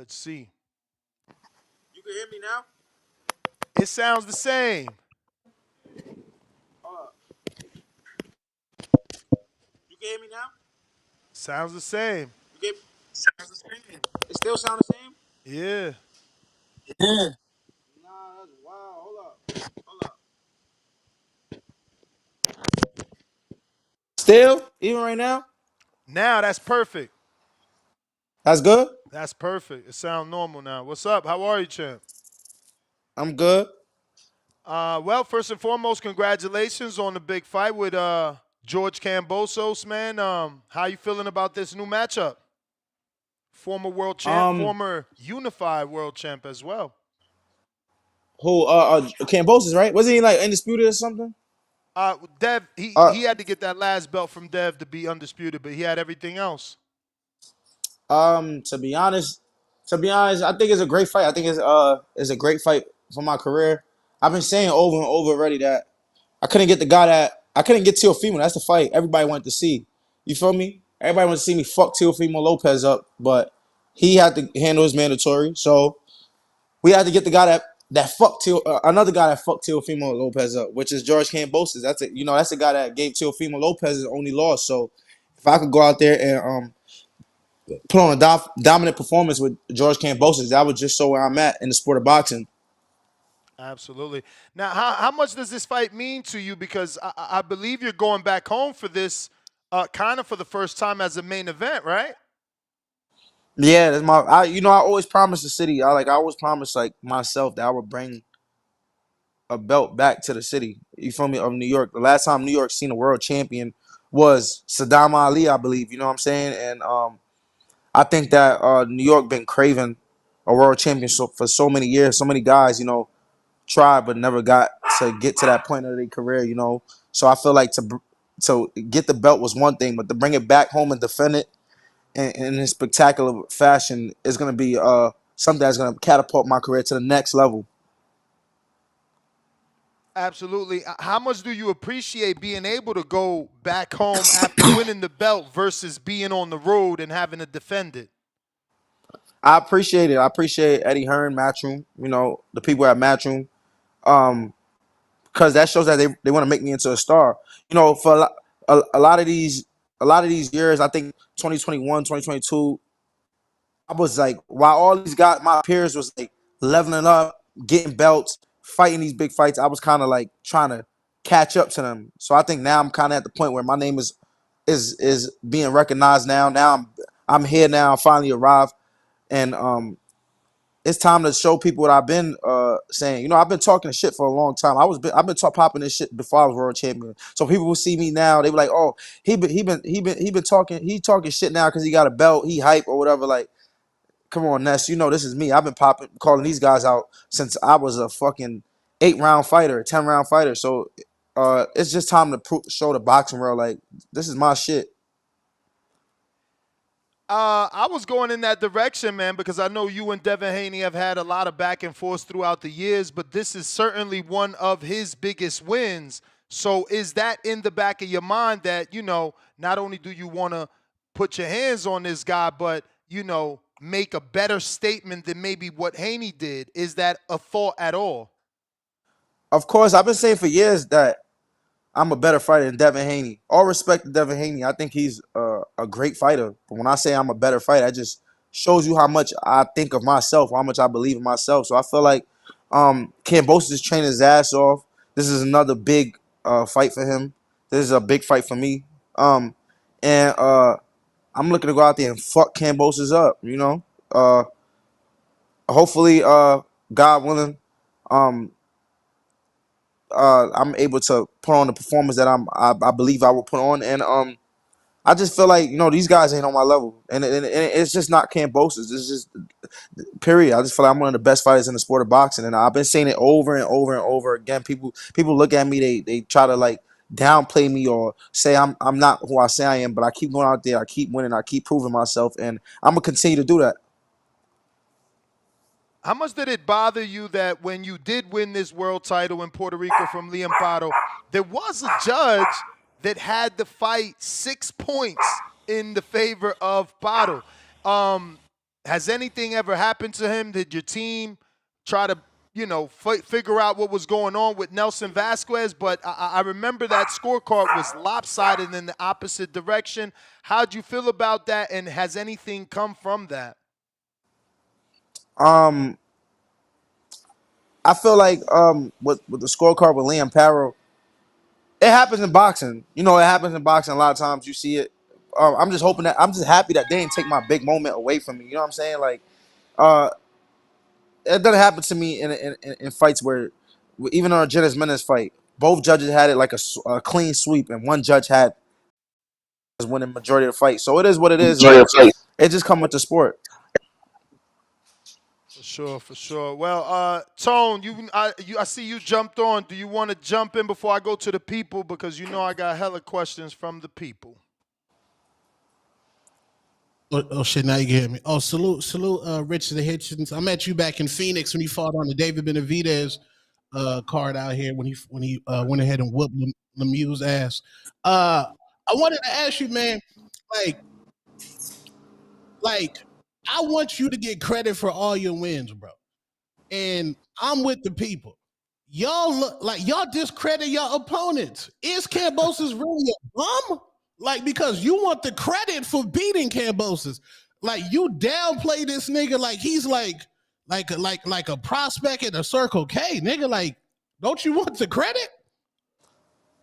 Let's see. You can hear me now? It sounds the same. Uh, you can hear me now? Sounds the same. You get sounds the same. It still sound the same? Yeah. Yeah. Nah, that's wow. Hold up. Hold up. Still? Even right now? Now that's perfect. That's good? That's perfect. It sounds normal now. What's up? How are you, champ? I'm good. Well, first and foremost, congratulations on the big fight with George Kambosos, man. How you feeling about this new matchup? Former world champ, Um former unified world champ as well. who Kambosos, right? Wasn't he like undisputed or something? Dev, he Uh he had to get that last belt from Dev to be undisputed, but he had everything else. to be honest, I think it's a great fight. I think it's a great fight for my career. I've been saying over and over already that I couldn't get Teofimo. That's the fight everybody wanted to see. You feel me? Everybody wanted to see me fuck Teofimo Lopez up, but he had to handle his mandatory. So we had to get the guy another guy that fucked Teofimo Lopez up, which is George Kambosos. That's the guy that gave Teofimo Lopez his only loss. So if I could go out there and put on a dominant performance with George Kambosos, that would just show where I'm at in the sport of boxing. Absolutely. Now, how much does this fight mean to you? Because I believe you're going back home for this kind of for the first time as a main event, right? Yeah, that's my. I always promised the city. I always promised like myself that I would bring a belt back to the city. You feel me? Of New York. The last time New York seen a world champion was Saddam Ali, I believe. You know what I'm saying? And I think that New York been craving a world champion for so many years. So many guys, tried but never got to get to that point of their career. So I feel like to get the belt was one thing, but to bring it back home and defend it in a spectacular fashion is going to be something that's going to catapult my career to the next level. Absolutely. How much do you appreciate being able to go back home after winning the belt versus being on the road and having to defend it? I appreciate it. I appreciate Eddie Hearn, Matchroom, the people at Matchroom, um, because that shows that they want to make me into a star. For a lot of these years, I think 2021, 2022, I was like, while all these guys, my peers was like leveling up, getting belts, fighting these big fights, I was kind of like trying to catch up to them. So I think now I'm kind of at the point where my name is being recognized now. Now I'm here now. I finally arrived, and it's time to show people what I've been saying. I've been talking shit for a long time. I've been popping this shit before I was world champion. So people will see me now. They be like, "Oh, he been talking shit now because he got a belt. He hype or whatever." Like, come on, Ness. This is me. I've been calling these guys out since I was a fucking 8-round fighter, 10-round fighter. So it's just time to show the boxing world like this is my shit. I was going in that direction, man, because I know you and Devin Haney have had a lot of back and forth throughout the years, but this is certainly one of his biggest wins. So is that in the back of your mind that, not only do you want to put your hands on this guy, but, make a better statement than maybe what Haney did? Is that a thought at all? Of course, I've been saying for years that I'm a better fighter than Devin Haney. All respect to Devin Haney. I think he's a great fighter. But when I say I'm a better fighter, that just shows you how much I think of myself, how much I believe in myself. So I feel like Kambosos is training his ass off. This is another big fight for him. This is a big fight for me. And I'm looking to go out there and fuck Kambosos up, Hopefully, God willing, um, I'm able to put on the performance that I believe I will put on, and I just feel like these guys ain't on my level, and it's just not Kambosos. It's just period. I just feel like I'm one of the best fighters in the sport of boxing, and I've been saying it over and over and over again. People look at me, they try to like downplay me or say I'm not who I say I am, but I keep going out there, I keep winning, I keep proving myself, and I'm gonna continue to do that. How much did it bother you that when you did win this world title in Puerto Rico from Liam Pato, there was a judge that had the fight 6 points in the favor of Pato? Um, Has anything ever happened to him? Did your team try to, figure out what was going on with Nelson Vasquez? But I remember that scorecard was lopsided in the opposite direction. How'd you feel about that? And has anything come from that? Um, I feel like with the scorecard with Liam Parrow, it happens in boxing. You know, it happens in boxing a lot of times. You see it. I'm just hoping that I'm just happy that they didn't take my big moment away from me. You know what I'm saying? Like, uh, it doesn't happen to me in fights where, even on a Jennings Menace fight, both judges had it like a clean sweep, and one judge had winning majority of the fight. So it is what it is. Like, it just come with the sport. For sure, for sure. Well, Tone, I see you jumped on. Do you want to jump in before I go to the people? Because I got hella questions from the people. Oh shit! Now you can hear me. Oh, salute, Richardson Hitchens. I met you back in Phoenix when he fought on the David Benavidez card out here when he went ahead and whooped Lemieux's ass. I wanted to ask you, man, like, I want you to get credit for all your wins, bro. And I'm with the people. Y'all look like y'all discredit your opponents. Is Kambosos really a bum? Like, because you want the credit for beating Kambosos. Like, you downplay this nigga like he's like a prospect at a Circle K, nigga. Like, don't you want the credit?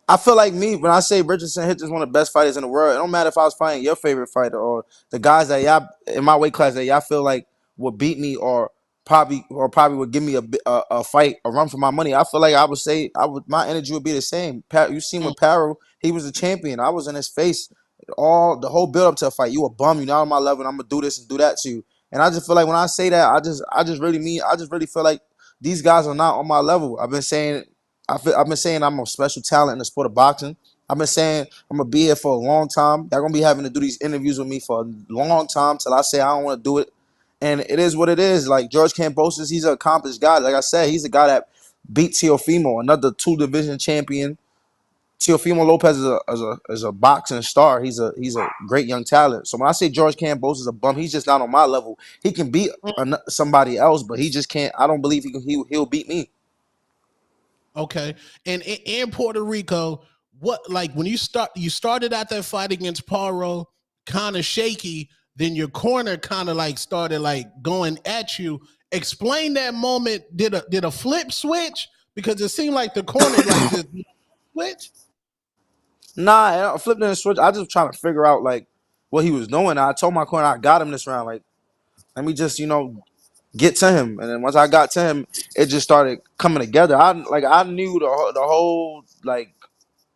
I feel like me when I say Richardson Hitchens is one of the best fighters in the world. It don't matter if I was fighting your favorite fighter or the guys that y'all in my weight class that y'all feel like would beat me or probably would give me a fight, a run for my money. I feel like I would say my energy would be the same. You seen with Parrow, he was a champion. I was in his face all the whole build up to a fight. You a bum. You're not on my level. And I'm gonna do this and do that to you. And I just feel like when I say that, I just really feel like these guys are not on my level. I've been saying I'm a special talent in the sport of boxing. I've been saying I'm gonna be here for a long time. Y'all gonna be having to do these interviews with me for a long time till I say I don't want to do it. And it is what it is. Like George Kambosos, he's an accomplished guy. Like I said, he's a guy that beat Teofimo, another 2-division champion. Teofimo Lopez is a boxing star. He's a great young talent. So when I say George Kambosos is a bum, he's just not on my level. He can beat somebody else, but he just can't. I don't believe he'll beat me. Okay. And in Puerto Rico, what, like, when you started out that fight against Paro kind of shaky, then your corner kind of like started like going at you. Explain that moment. Did a flip switch? Because it seemed like the corner like just switch. Nah, I flipped in the switch. I just trying to figure out like what he was doing. I told my corner I got him this round. Like, let me just get to him. And then once I got to him, it just started coming together. I knew the whole like.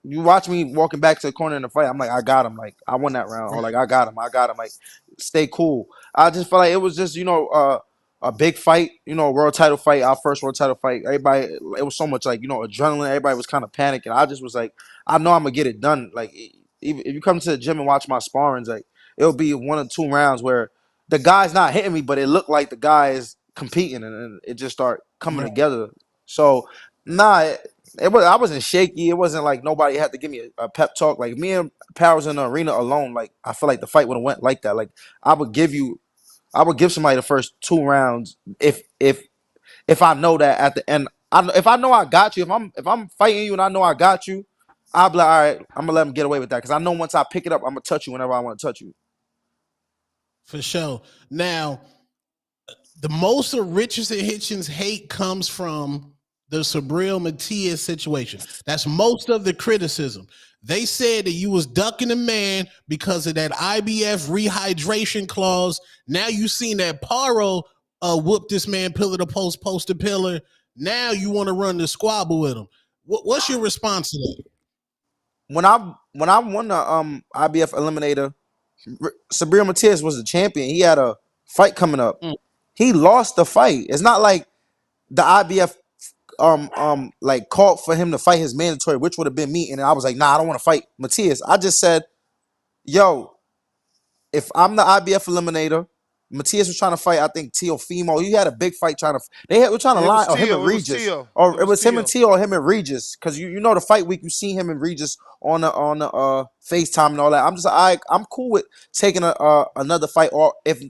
You watch me walking back to the corner in the fight. I'm like, I got him. Like, I won that round. Or like, I got him. Like, stay cool. I just felt like it was just a big fight. A world title fight. Our first world title fight. Everybody, it was so much like adrenaline. Everybody was kind of panicking. I just was like, I know I'm gonna get it done. Like, even if you come to the gym and watch my sparrings, like it'll be 1 or 2 rounds where the guy's not hitting me, but it looked like the guy is competing, and it just start coming together. So, nah. I wasn't shaky. It wasn't like nobody had to give me a pep talk. Like me and Powers in the arena alone. Like I feel like the fight would have went like that. Like I would give somebody the first 2 rounds if I know that at the end. If I know I got you. If I'm fighting you and I know I got you, I'll be like, all right. I'm gonna let him get away with that because I know once I pick it up, I'm gonna touch you whenever I want to touch you. For sure. Now, the most of Richardson Hitchens hate comes from the Sabriel Matias situation. That's most of the criticism. They said that you was ducking a man because of that IBF rehydration clause. Now you seen that Paro whoop this man pillar to post, post to pillar. Now you want to run the squabble with him. What's your response to that? When I won the IBF eliminator, Sabriel Matias was the champion. He had a fight coming up. He lost the fight. It's not like the IBF like called for him to fight his mandatory, which would have been me. And I was like, nah, I don't want to fight Matias. I just said, yo, if I'm the IBF eliminator, Matias was trying to fight, I think Teofimo. He had a big fight trying to. Were trying to lie, or him and Regis, or it was him and Teo, or him and Regis, because you know the fight week, you see him and Regis on the FaceTime and all that. I'm just I'm cool with taking another fight, or if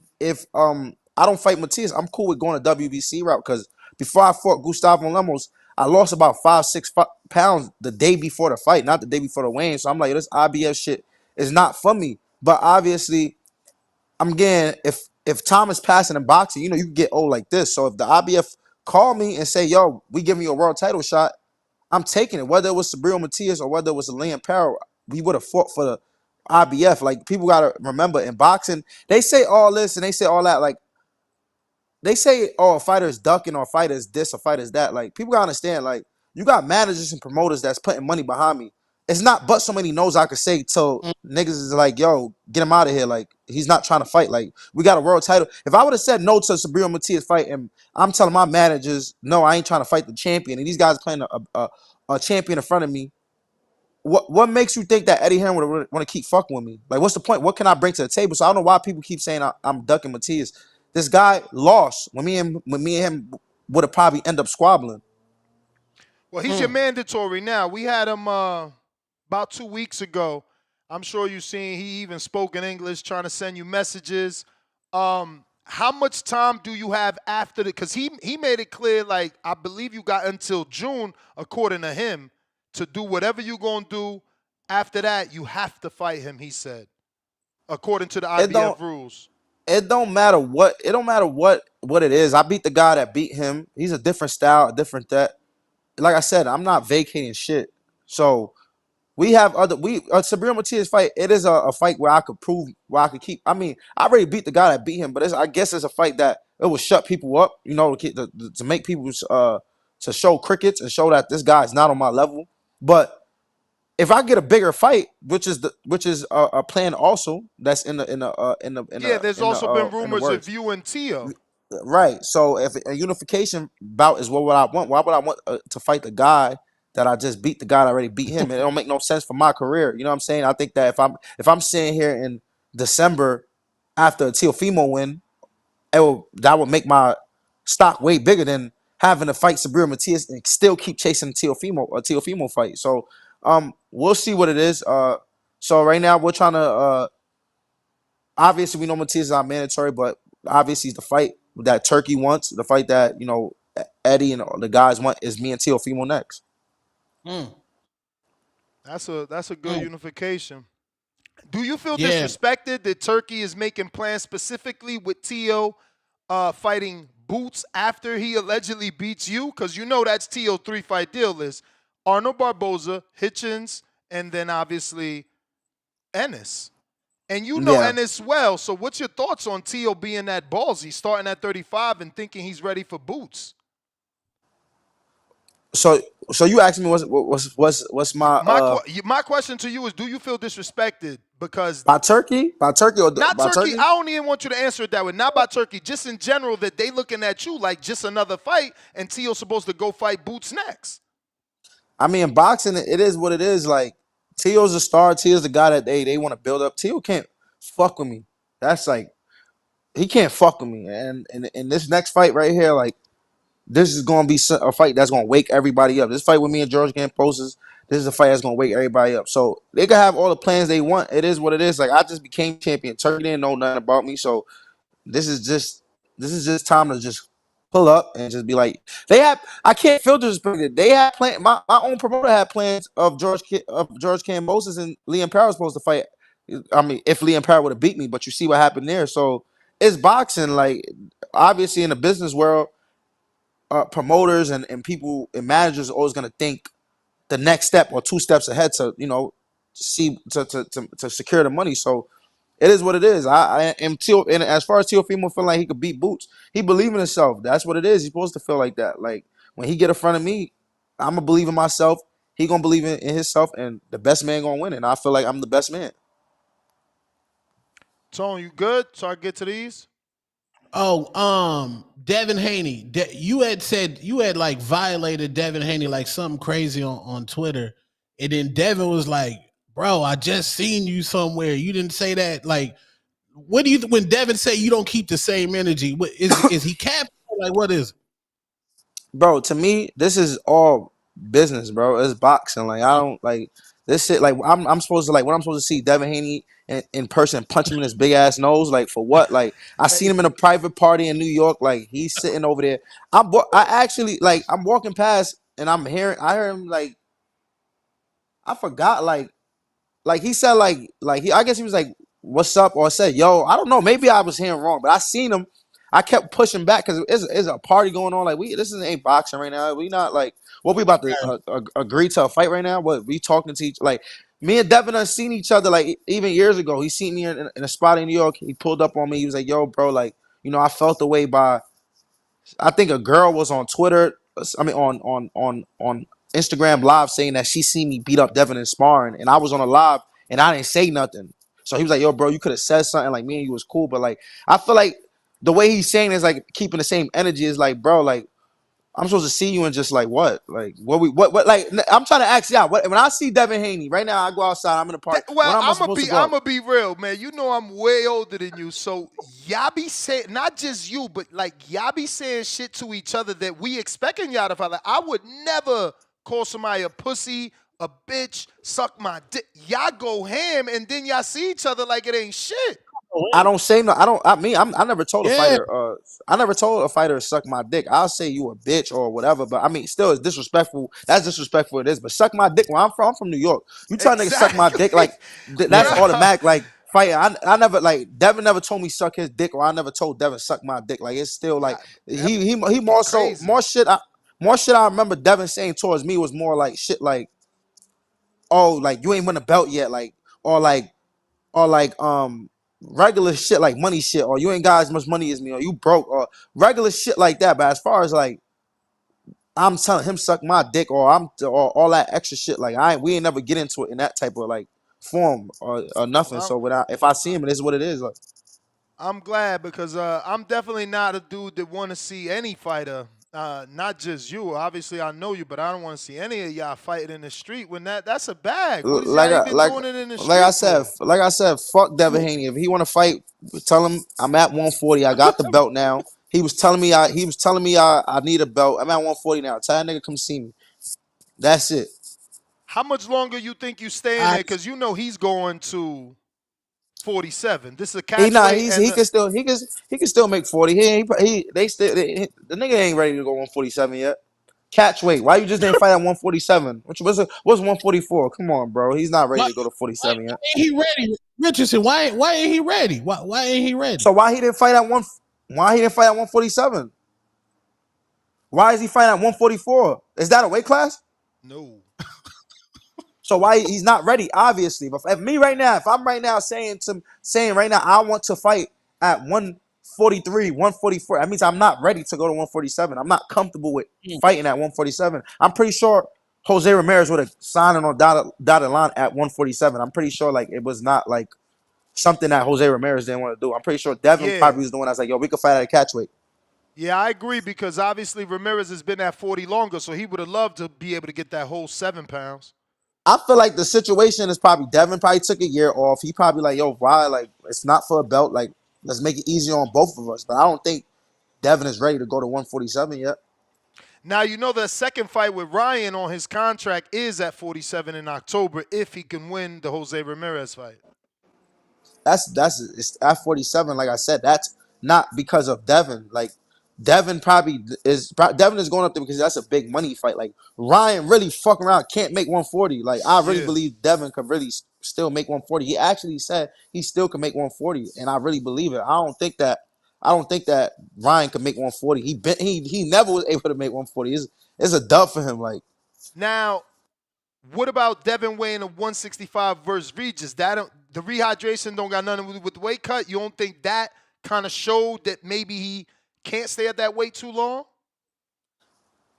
I don't fight Matias, I'm cool with going the WBC route because before I fought Gustavo Lemos, I lost about 5-6 pounds the day before the fight, not the day before the weigh-in. So I'm like, this IBF shit is not for me. But obviously, I'm getting if time is passing in boxing, you know, you can get old like this. So if the IBF call me and say, yo, we giving you a world title shot, I'm taking it. Whether it was Sabriel Matias or whether it was Liam Parrow, we would have fought for the IBF. Like, people gotta remember, in boxing, they say all this and they say all that. Like, they say, oh, a fighter is ducking or a fighter is this or a fighter is that. Like, people gotta understand, like, you got managers and promoters that's putting money behind me. It's not but so many no's I could say till niggas is like, yo, get him out of here. Like, he's not trying to fight. Like, we got a world title. If I would have said no to Sabriel Matias fight and I'm telling my managers, no, I ain't trying to fight the champion, and these guys playing a champion in front of me, what makes you think that Eddie Hearn would want to keep fucking with me? Like, what's the point? What can I bring to the table? So I don't know why people keep saying I'm ducking Matias. This guy lost when me and him would have probably end up squabbling. Well, he's your mandatory now. We had him about 2 weeks ago. I'm sure you've seen he even spoke in English trying to send you messages. How much time do you have after the, because he made it clear, like, I believe you got until June, according to him, to do whatever you're going to do. After that, you have to fight him, he said, according to the IBF rules. It don't matter what it is. I beat the guy that beat him. He's a different style, a different that. Like I said, I'm not vacating shit. So we have Sabriel Matias fight. It is a fight where I could prove, where I could keep. I mean, I already beat the guy that beat him, but I guess it's a fight that it will shut people up. You know, to make people to show crickets and show that this guy is not on my level. But if I get a bigger fight, which is a plan also, that's in the there's also been rumors of you and Tio. Right. So if a unification bout is what I want, why would I want to fight the guy that I just beat, the guy that already beat him? It don't make no sense for my career. You know what I'm saying? I think that if I'm sitting here in December after a Teofimo win, that would make my stock way bigger than having to fight Sabriel Matias and still keep chasing a Teofimo fight. So we'll see what it is. So right now we're trying to obviously we know Matias is not mandatory, but obviously the fight that Turkey wants, the fight that, you know, Eddie and the guys want, is me and Teofimo next. That's a good unification. Do you feel disrespected that Turkey is making plans specifically with Tio fighting Boots after he allegedly beats you? Because you know that's Tio's 3-fight deal list. Arnold Barboza, Hitchens, and then obviously Ennis. And you know Ennis well, so what's your thoughts on Tio being that ballsy, starting at 35 and thinking he's ready for Boots? So you asked me what's my question to you is, do you feel disrespected because by Turkey or not by Turkey? I don't even want you to answer it that way. Not by Turkey, just in general, that they looking at you like just another fight, and Tio's supposed to go fight Boots next. I mean, in boxing, it is what it is. Like, Tio's a star. Tio's the guy that they want to build up. Tio can't fuck with me. That's like, he can't fuck with me. And in this next fight right here, like, this is going to be a fight that's going to wake everybody up. This fight with me and George Kambosos, this is a fight that's going to wake everybody up. So they can have all the plans they want. It is what it is. Like, I just became champion. Turkey didn't know nothing about me. So this is just time to just pull up and just be like, I can't feel disrespected. They had plans. My own promoter had plans of George Kambosos and Liam Parrow was supposed to fight. I mean, if Liam Parrow would have beat me, but you see what happened there. So it's boxing. Like, obviously in the business world, promoters and people and managers are always going to think the next step or 2 steps ahead to, you know, see to secure the money. So it is what it is. I am Tio, and as far as Teofimo feeling like he could beat Boots, he believe in himself. That's what it is. He's supposed to feel like that. Like, when he get in front of me, I'm gonna believe in myself. He gonna believe in himself, and the best man gonna win. And I feel like I'm the best man. Tone, you good? So I get to these. Oh, Devin Haney. You had said you had like violated Devin Haney like something crazy on Twitter, and then Devin was like, "Bro, I just seen you somewhere. You didn't say that." Like, what do you when Devin say you don't keep the same energy? What is he capping? Like, what is it? Bro, to me, this is all business, bro. It's boxing. Like, I don't like This shit, like I'm supposed to like when I'm supposed to see Devin Haney in person, punch him in his big ass nose, like for what? Like I seen him in a private party in New York, like he's sitting over there. I actually like I'm walking past and I hear him like I forgot like he said like he I guess he was like what's up or said yo I don't know maybe I was hearing wrong but I seen him. I kept pushing back because it's a party going on. Like ain't boxing right now. We not like what we about to agree to a fight right now. What we talking to each like me and Devin have seen each other like even years ago. He seen me in a spot in New York. He pulled up on me. He was like, "Yo, bro, like I felt the way by I think a girl was on Twitter. I mean, on Instagram Live saying that she seen me beat up Devin in sparring, and I was on a live and I didn't say nothing. So he was like, "Yo, bro, you could have said something. Like me and you was cool, but like I feel like the way he's saying is like keeping the same energy is like, bro, like I'm supposed to see you and just like what, like what like I'm trying to ask y'all. What when I see Devin Haney right now, I go outside, I'm in the park. Well, When am I supposed to go? I'm gonna be real, man. You know I'm way older than you, so y'all be saying not just you, but like y'all be saying shit to each other that we expecting y'all to follow. Like, I would never call somebody a pussy, a bitch, suck my dick. Y'all go ham, and then y'all see each other like it ain't shit. I don't say no. I don't. I never told a Yeah. fighter. I never told a fighter to suck my dick. I'll say you a bitch or whatever. But I mean, still, it's disrespectful. That's disrespectful. It is. But suck my dick. Where I'm from New York. You tell niggas suck my dick like that's Bruh. automatic. Like fighting. I never like Devin never told me suck his dick, or I never told Devin suck my dick. Like it's still like he more so Crazy. more shit. I remember Devin saying towards me was more like shit like oh like you ain't win a belt yet like or like or like regular shit like money shit or you ain't got as much money as me or you broke or regular shit like that. But as far as like I'm telling him suck my dick or all that extra shit like we ain't never get into it in that type of like form or nothing. Well, So if I see him, it is what it is. Like, I'm glad because I'm definitely not a dude that want to see any fighter, not just you. Obviously, I know you, but I don't want to see any of y'all fighting in the street when that's a bag. What is like y'all I even like doing it in the like I street said for? like I said, fuck Devin Haney. If he want to fight, tell him I'm at 140. I got the belt now. He was telling me I need a belt. I'm at 140 now. Tell that nigga come see me. That's it. How much longer you think you staying I there? Because you know he's going to 47. This is a He catch not weight, he's and he can still make 40. The nigga ain't ready to go 147 yet. Catch weight. Why you just didn't fight at 147? What's 144? Come on, bro. He's not ready why, to go to why 47 yet. ain't he ready? Richardson, why ain't he ready? Why ain't he ready? So why he didn't fight at 147? Why is he fighting at 144? Is that a weight class? no. So why he's not ready? Obviously, but if me right now, if I'm right now saying right now I want to fight at 143, 144, that means I'm not ready to go to 147. I'm not comfortable with fighting at 147. I'm pretty sure Jose Ramirez would have signed on dotted line at 147. I'm pretty sure like it was not like something that Jose Ramirez didn't want to do. I'm pretty sure Devin Yeah. probably was the one that's like, yo, we could fight at a catch weight. Yeah, I agree because obviously Ramirez has been at 40 longer, so he would have loved to be able to get that whole 7 pounds. I feel like the situation is probably Devin probably took a year off. He probably like, yo, why? Like, it's not for a belt. Like, let's make it easier on both of us. But I don't think Devin is ready to go to 147 yet. Now, you know the second fight with Ryan on his contract is at 47 in October if he can win the Jose Ramirez fight. It's at 47. Like I said, that's not because of Devin. Like Devin Devin is going up there because that's a big money fight. Like Ryan really fucking around can't make 140. Like I really Yeah. believe Devin could really still make 140. He actually said he still can make 140, and I really believe it. I don't think that Ryan could make 140. He never was able to make 140. It's a dub for him. Like Now, what about Devin weighing a 165 versus Regis? The rehydration don't got nothing to do with the weight cut. You don't think that kind of showed that maybe he can't stay at that weight too long?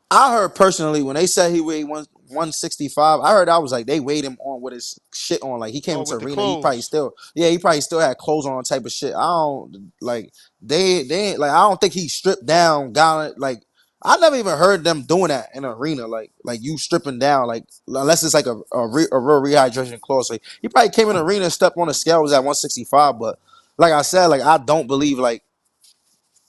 I heard personally when they said he weighed 165, I heard I was like they weighed him on with his shit on. Like he came Oh, into with the the arena, clothes. he probably still had clothes on type of shit. I don't like they ain't like I don't think he stripped down, got it like I never even heard them doing that in an arena, like you stripping down, like unless it's like a real rehydration clause. Like he probably came in the arena, stepped on the scale, was at 165, but like I said, like I don't believe like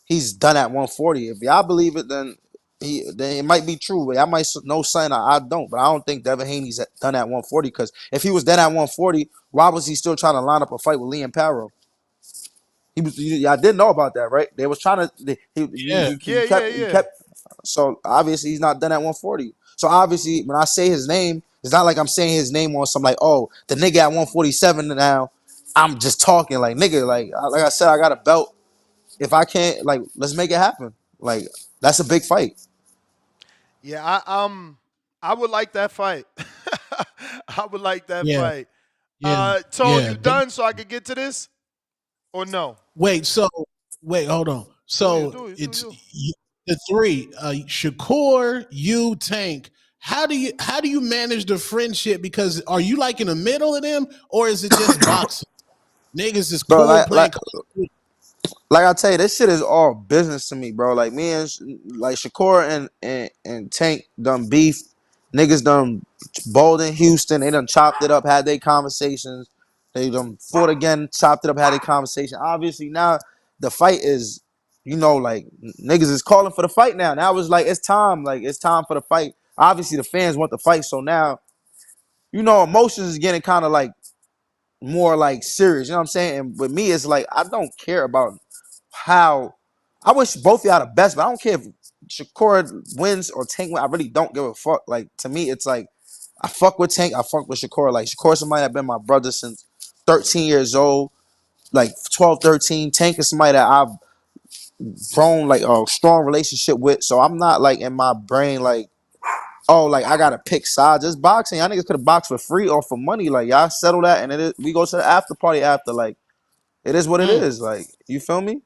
he's done at 140. If y'all believe it, then It might be true. I might know something I don't, but I don't think Devin Haney's done at 140. Because if he was done at 140, why was he still trying to line up a fight with Liam Paro? He was. I didn't know about that, right? They was trying to. Yeah. He kept. So obviously he's not done at 140. So obviously when I say his name, it's not like I'm saying his name on some like, oh, the nigga at 147 now. I'm just talking like nigga, like I said, I got a belt. If I can't, like, let's make it happen. Like that's a big fight. Yeah, I would like that fight. I would like that Yeah. fight. Yeah. Tone, Yeah. you done so I could get to this? Or no? Wait, hold on. Do you, So do you, do it's you? the three, Shakur, you, Tank. How do you manage the friendship? Because are you like in the middle of them, or is it just boxing? Niggas is Bro, cool playing. like I tell you, this shit is all business to me, bro. Like me and like Shakur and Tank done beef. Niggas done bowled in Houston. They done chopped it up, had their conversations. They done fought again, chopped it up, had their conversation. Obviously now the fight is, like niggas is calling for the fight now. Now it's like it's time. Like it's time for the fight. Obviously the fans want the fight, so now emotions is getting kind of like more like serious. You know what I'm saying? And with me, it's like I don't care about how. I wish both of y'all the best, but I don't care if Shakur wins or Tank wins. I really don't give a fuck. Like to me, it's like I fuck with Tank, I fuck with Shakur. Like Shakur, somebody that been my brother since 13 years old, like 12, 13. Tank is somebody that I've grown like a strong relationship with. So I'm not like in my brain like, oh, like I gotta pick sides. Just boxing. Y'all niggas could have boxed for free or for money. Like y'all settle that, and we go to the after party after. Like it is what it is. Like you feel me?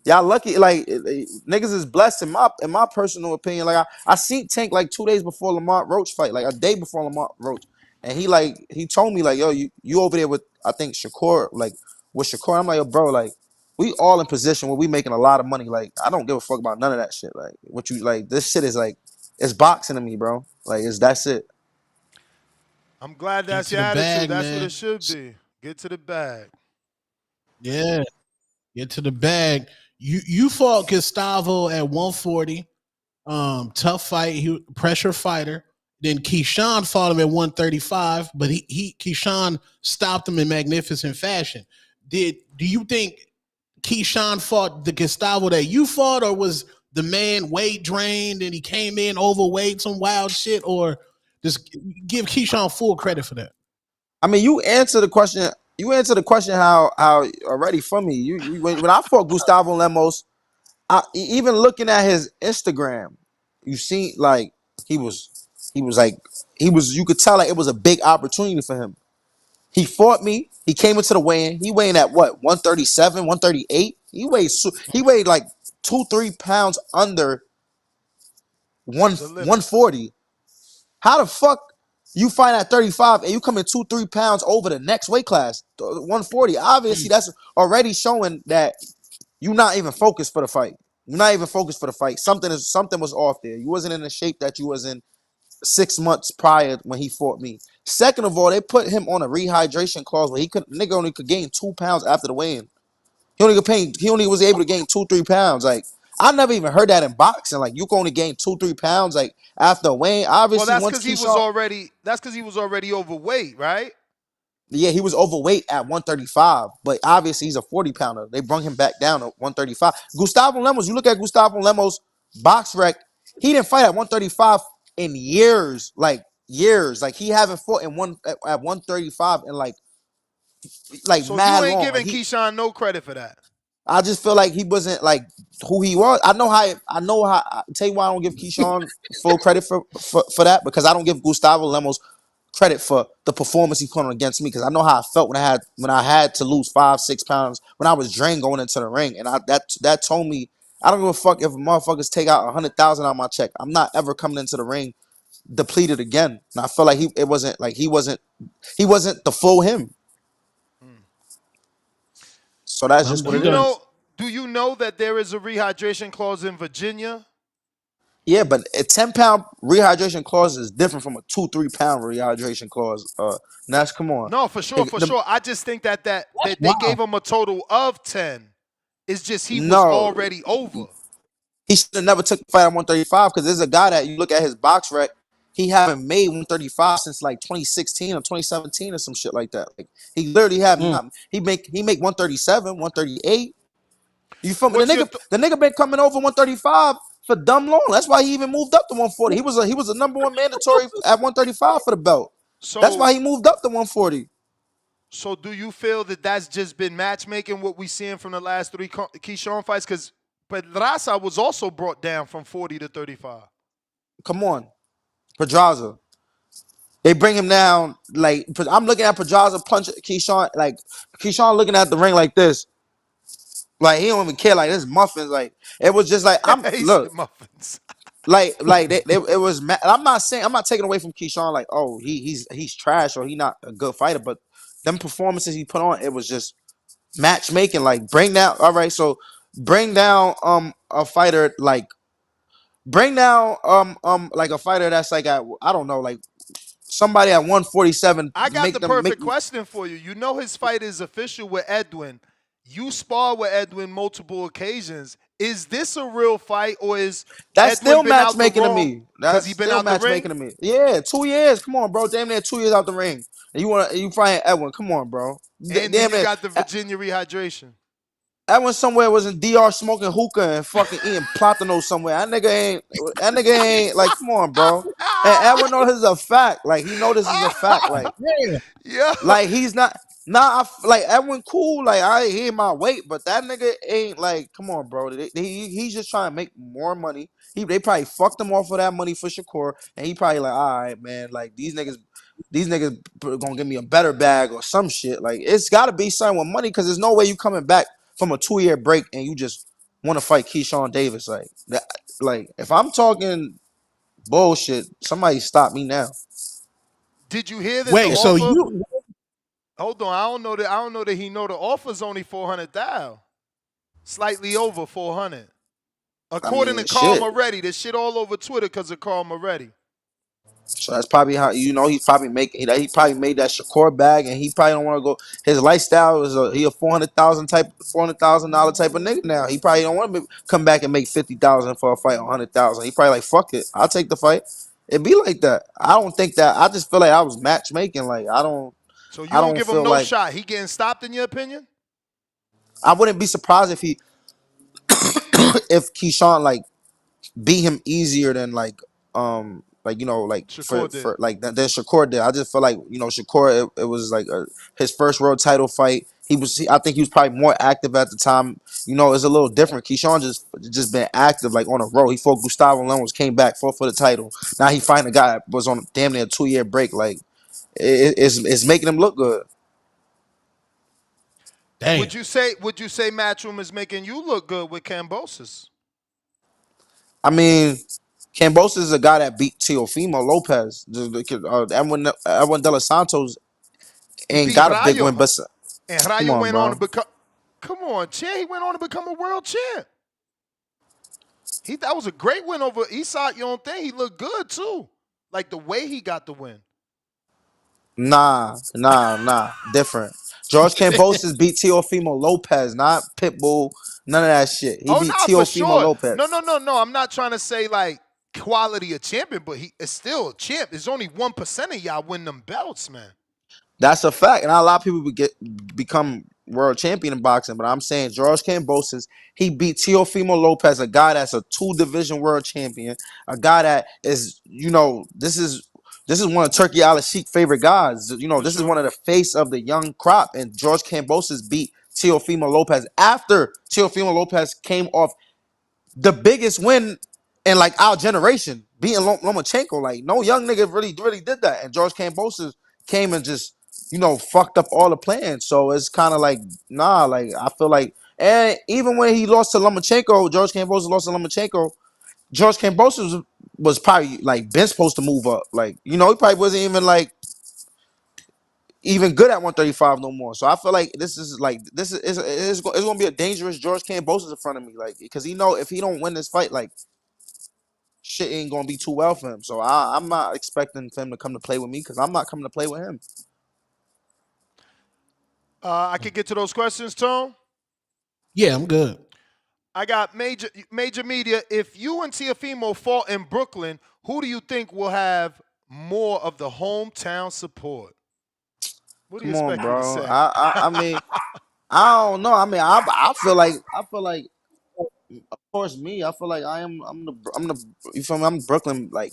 Y'all lucky. Like niggas is blessed in my personal opinion. Like I seen Tank like 2 days before Lamont Roach fight, like a day before Lamont Roach, and he told me like, yo, you over there with I think Shakur, like with Shakur. I'm like, yo, bro, like we all in position where we making a lot of money. Like I don't give a fuck about none of that shit. Like what you like, this shit is like it's boxing to me, bro. Like that's it. I'm glad Get that's to your the attitude. bag, That's what it man. should be. Get to the bag. Yeah, get to the bag. You fought Gustavo at 140. Tough fight. He pressure fighter. Then Keyshawn fought him at 135, but Keyshawn stopped him in magnificent fashion. Do you think Keyshawn fought the Gustavo that you fought, or was the man weight drained and he came in overweight, some wild shit, or just give Keyshawn full credit for that? I mean, you answer the question. You answer the question how already for me. When I fought Gustavo Lemos, even looking at his Instagram, you see like he was like you could tell like it was a big opportunity for him. He fought me. He came into the weigh-in. He weighed at what 137, 138. He weighed like 2-3 pounds under The limit. 140. How the fuck you fight at 35 and you come in 2-3 pounds over the next weight class, 140? Obviously, that's already showing that you're not even focused for the fight. You're not even focused for the fight. Something was off there. You wasn't in the shape that you was in 6 months prior when he fought me. Second of all, they put him on a rehydration clause where nigga only could gain 2 pounds after the weigh-in. He only was able to gain 2-3 pounds. Like I never even heard that in boxing. Like you can only gain 2-3 pounds like after a weigh-in. Well, Obviously, that's once because he was Keyshawn, already. That's because he was already overweight, right? yeah, he was overweight at 135, but obviously he's a 40 pounder. They brought him back down to 135. Gustavo Lemos, you look at Gustavo Lemos box rec, he didn't fight at 135 in years, like years. Like he haven't fought at 135 in like So you mad ain't long. Like giving Keyshawn no credit for that. I just feel like he wasn't like who he was. I know how. I tell you why I don't give Keyshawn full credit for that, because I don't give Gustavo Lemos credit for the performance he put on against me, because I know how I felt when I had to lose 5-6 pounds when I was drained going into the ring, and that told me I don't give a fuck if motherfuckers take out 100,000 out my check. I'm not ever coming into the ring depleted again. And I felt like he wasn't the full him. So that's just I'm what Do it you done. is. know? Do you know that there is a rehydration clause in Virginia? Yeah, but a 10 pound rehydration clause is different from a 2-3 pound rehydration clause. Nash, come on. No, for sure, for sure. I just think that they Wow. gave him a total of 10. It's just he was No, already over. He should have never took the fight at 135 because there's a guy that you look at his box rec, he haven't made 135 since like 2016 or 2017 or some shit like that. Like he literally have not. He make 137, 138. You feel me? What's your The nigga been coming over 135 for dumb long. That's why he even moved up to 140. He was a number one mandatory at 135 for the belt. That's why he moved up to 140. So do you feel that that's just been matchmaking, what we seeing from the last 3 Keyshawn fights? Because Pedraza was also brought down from 40 to 35. Come on, Pedraza. They bring him down. Like I'm looking at Pedraza punch Keyshawn. Like Keyshawn looking at the ring like this. Like he don't even care. Like this muffins. Like it was just like He look. said muffins. It was. I'm not taking away from Keyshawn. Like oh he's trash or he not a good fighter. But them performances he put on, it was just matchmaking. Like bring down. All right, so bring down a fighter like bring down like a fighter that's like at I don't know like somebody at 147. I got the perfect question for you. You know his fight is official with Edwin. You spar with Edwin multiple occasions. Is this a real fight or is that's Edwin still matchmaking to me? Because That's he been still out the ring? matchmaking to me. Yeah, 2 years. Come on, bro. Damn near 2 years out the ring. And you fighting Edwin. Come on, bro. And then you got the Virginia rehydration. Edwin somewhere was in DR smoking hookah and fucking eating platano somewhere. That nigga ain't like, come on, bro. And Edwin knows this is a fact. Like he knows this is a fact. Like, yeah. Like he's not like Edwin cool. Like he ain't my weight, but that nigga ain't like, come on, bro. He's just trying to make more money. They probably fucked him off for that money for Shakur, and he probably like, all right, man. Like these niggas gonna give me a better bag or some shit. Like it's got to be something with money because there's no way you coming back from a 2-year break and you just want to fight Keyshawn Davis. Like that. Like if I'm talking bullshit, somebody stop me now. Did you hear that? Wait, so you hold on. I don't know that he know the offer's only 400,000. Slightly over 400. According to Carl Moretti, this shit all over Twitter because of Carl Moretti. So that's probably how he probably made that Shakur bag, and he probably don't want to go. His lifestyle is he a $400,000 type of nigga now. He probably don't want to come back and make 50,000 for a fight, 100,000. He probably like fuck it, I'll take the fight. It be like that. I don't think that. I just feel like I was matchmaking. Like I don't. So you don't give him no shot. He getting stopped in your opinion? I wouldn't be surprised if if Keyshawn like beat him easier than like Shakur than Shakur did. I just feel like Shakur it was like his first world title fight. I think he was probably more active at the time. It's a little different. Keyshawn just been active like on a roll. He fought Gustavo Lemos, came back, fought for the title. Now he fighting a guy that was on damn near a 2-year break. Like it's making him look good. Damn. Would you say Matchroom is making you look good with Kambosos? I mean, Kambosos is a guy that beat Teofimo Lopez. Edwin De Los Santos ain't got a big win, but and Rayo went on to become. Come on, champ. He went on to become a world champ. That was a great win over Isak. You don't think he looked good too? Like the way he got the win. Nah. Different. George Kambosos beat Teofimo Lopez, not Pitbull. None of that shit. He beat Teofimo Lopez. No. I'm not trying to say like quality of champion, but he is still a champ. There's only 1% of y'all win them belts, man. That's a fact, and not a lot of people would become world champion in boxing. But I'm saying George Kambosos, he beat Teofimo Lopez, a guy that's a 2-division world champion, a guy that is, this is one of Turkey Al Sheik's favorite guys. This is one of the face of the young crop, and George Kambosos beat Teofimo Lopez after Teofimo Lopez came off the biggest win in like our generation, beating Lomachenko. Like no young nigga really did that, and George Kambosos came and just fucked up all the plans. So it's kind of like like I feel like, and even when he lost to Lomachenko, George Kambosos lost to Lomachenko. George Kambosos was probably like been supposed to move up. Like he probably wasn't even good at 135 no more. So I feel like it's gonna be a dangerous George Kambosos in front of me. Like because if he don't win this fight, like shit ain't gonna be too well for him. So I'm not expecting for him to come to play with me because I'm not coming to play with him. I could get to those questions, Tone? Yeah, I'm good. I got major media. If you and Tiafimo fought in Brooklyn, who do you think will have more of the hometown support? What do you Come on, expect me to bro. say? I mean, I don't know. I mean, I feel like, of course, me. I feel like I'm the. You feel me? I'm Brooklyn like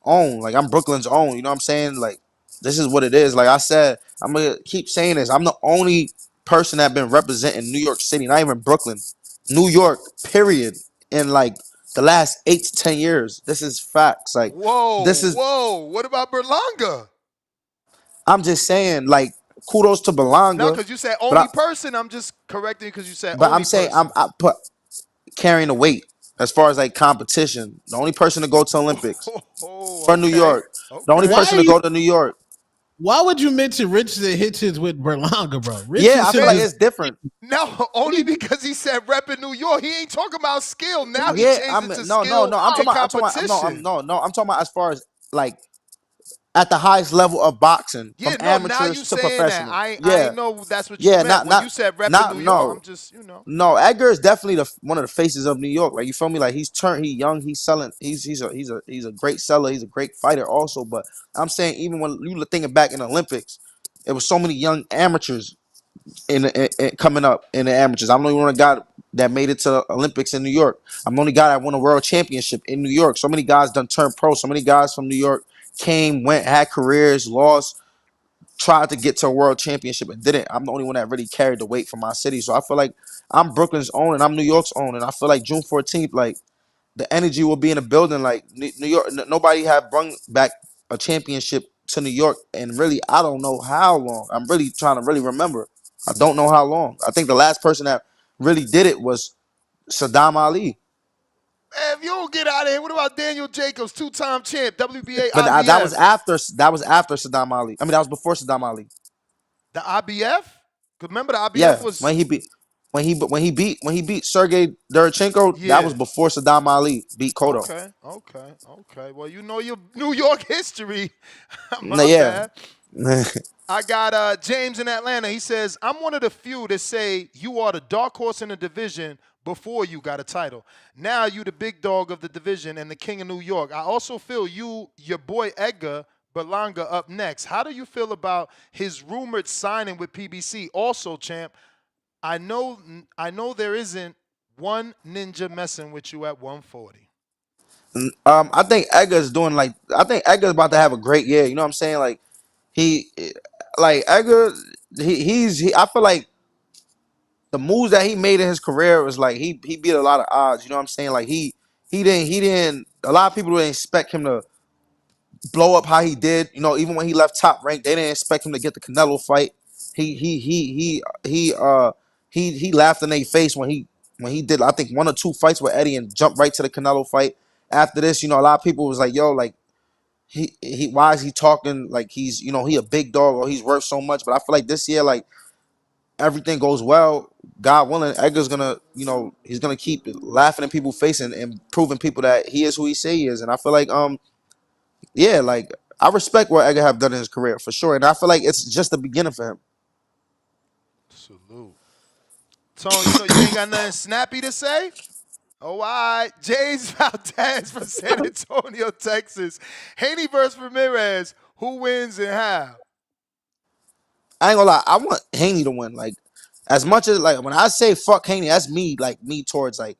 own. Like I'm Brooklyn's own. You know what I'm saying? Like this is what it is. Like I said, I'm gonna keep saying this. I'm the only person that been representing New York City, not even Brooklyn, New York. Period. In like the last 8 to 10 years, this is facts. Like this Whoa, is. whoa. What about Berlanga? I'm just saying. Like kudos to No, Belanga, because you said but only person. I'm just correcting because you said but I'm only saying person. I put carrying the weight as far as like competition. The only person to go to Olympics Oh, for New okay. York. The only Okay. Why person are to you? go to New York. Why would you mention Richardson Hitchens with Berlanga, bro? Yeah, I feel Richardson like They, is it's different. no, only because he said rep in New York. He ain't talking about skill. Now he Yeah, I changed it mean, to no, no, skill no. I'm talking and about. I'm talking about. No, competition. I'm talking about as far as like at the highest level of boxing, from Yeah, no, now amateurs you to saying that. professional. I Yeah, ain't know that's what you yeah. meant. Not, When not, you said rep in not. New York, I'm No, just, you know. no. Edgar is definitely one of the faces of New York. Like you feel me? Like he's turned. He young. He's selling. He's a great seller. He's a great fighter also. But I'm saying even when you look thinking back in the Olympics, it was so many young amateurs coming up in the amateurs. I'm the only one guy that made it to the Olympics in New York. I'm the only guy that won a world championship in New York. So many guys done turned pro. So many guys from New York came, went, had careers, lost, tried to get to a world championship and didn't. I'm the only one that really carried the weight for my city. So I feel like I'm Brooklyn's own and I'm New York's own. And I feel like June 14th, like the energy will be in the building. Like New York, nobody had brung back a championship to New York, and really, I don't know how long. I'm really trying to really remember. I don't know how long. I think the last person that really did it was Saddam Ali. Man, if you don't get out of here, what about Daniel Jacobs, two-time champ, WBA, But that was IBF? after Saddam Ali. I mean, that was before Saddam Ali. The IBF? Because remember, the IBF Yeah, was, when he beat Sergey Durchenko, that was yeah. before Saddam Ali beat Cotto. Okay. Well, you know your New York history. My Yeah. bad. I got James in Atlanta. He says, I'm one of the few that say you are the dark horse in the division before you got a title. Now you the big dog of the division and the king of New York. I also feel your boy Edgar Berlanga up next. How do you feel about his rumored signing with PBC? Also, champ, I know there isn't one ninja messing with you at 140. I think Edgar's doing like I think Edgar's about to have a great year. You know what I'm saying? Like he, like Edgar, I feel like the moves that he made in his career was like he beat a lot of odds. You know what I'm saying? Like he didn't. A lot of people didn't expect him to blow up how he did. You know, even when he left Top Rank, they didn't expect him to get the Canelo fight. He laughed in their face when he did I think one or two fights with Eddie and jumped right to the Canelo fight. After this, you know, a lot of people was like, "Yo, like he why is he talking like he's he a big dog or he's worth so much?" But I feel like this year, like everything goes well, God willing, Edgar's gonna he's gonna keep laughing in people's face and proving people that he is who he say he is. And I feel like yeah, like I respect what Edgar have done in his career for sure, and I feel like it's just the beginning for him. Salute. Tone, you ain't got nothing snappy to say? Oh, all right. James Valdez from San Antonio, Texas. Haney versus Ramirez. Who wins and how? I ain't gonna lie, I want Haney to win. Like as much as like when I say fuck Haney, that's me like me towards like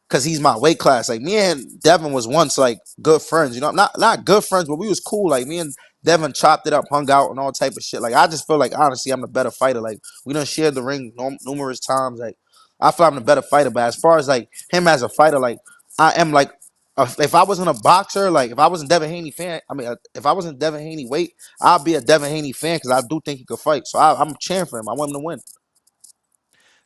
because he's my weight class. Like me and Devin was once like good friends, not good friends, but we was cool. Like me and Devin chopped it up, hung out, and all type of shit. Like I just feel like honestly, I'm the better fighter. Like we done shared the ring numerous times. Like I feel I'm the better fighter. But as far as like him as a fighter, like I am like. If I wasn't a boxer, like if I wasn't Devin Haney fan, I mean, if I wasn't Devin Haney weight, I'd be a Devin Haney fan because I do think he could fight. So I'm cheering for him. I want him to win.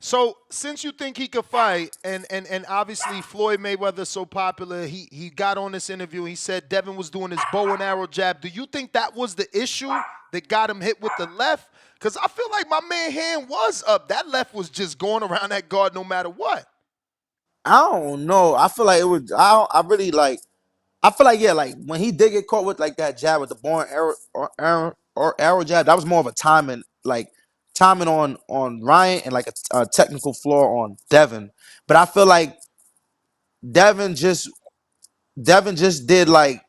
So since you think he could fight, and obviously Floyd Mayweather's so popular, he got on this interview. He said Devin was doing his bow and arrow jab. Do you think that was the issue that got him hit with the left? Because I feel like my man hand was up. That left was just going around that guard no matter what. I don't know. I feel like it was. I really like. I feel like yeah, like when he did get caught with like that jab with the bow and arrow or arrow jab, that was more of a timing like timing on Ryan and like a technical flaw on Devin. But I feel like Devin just Devin just did like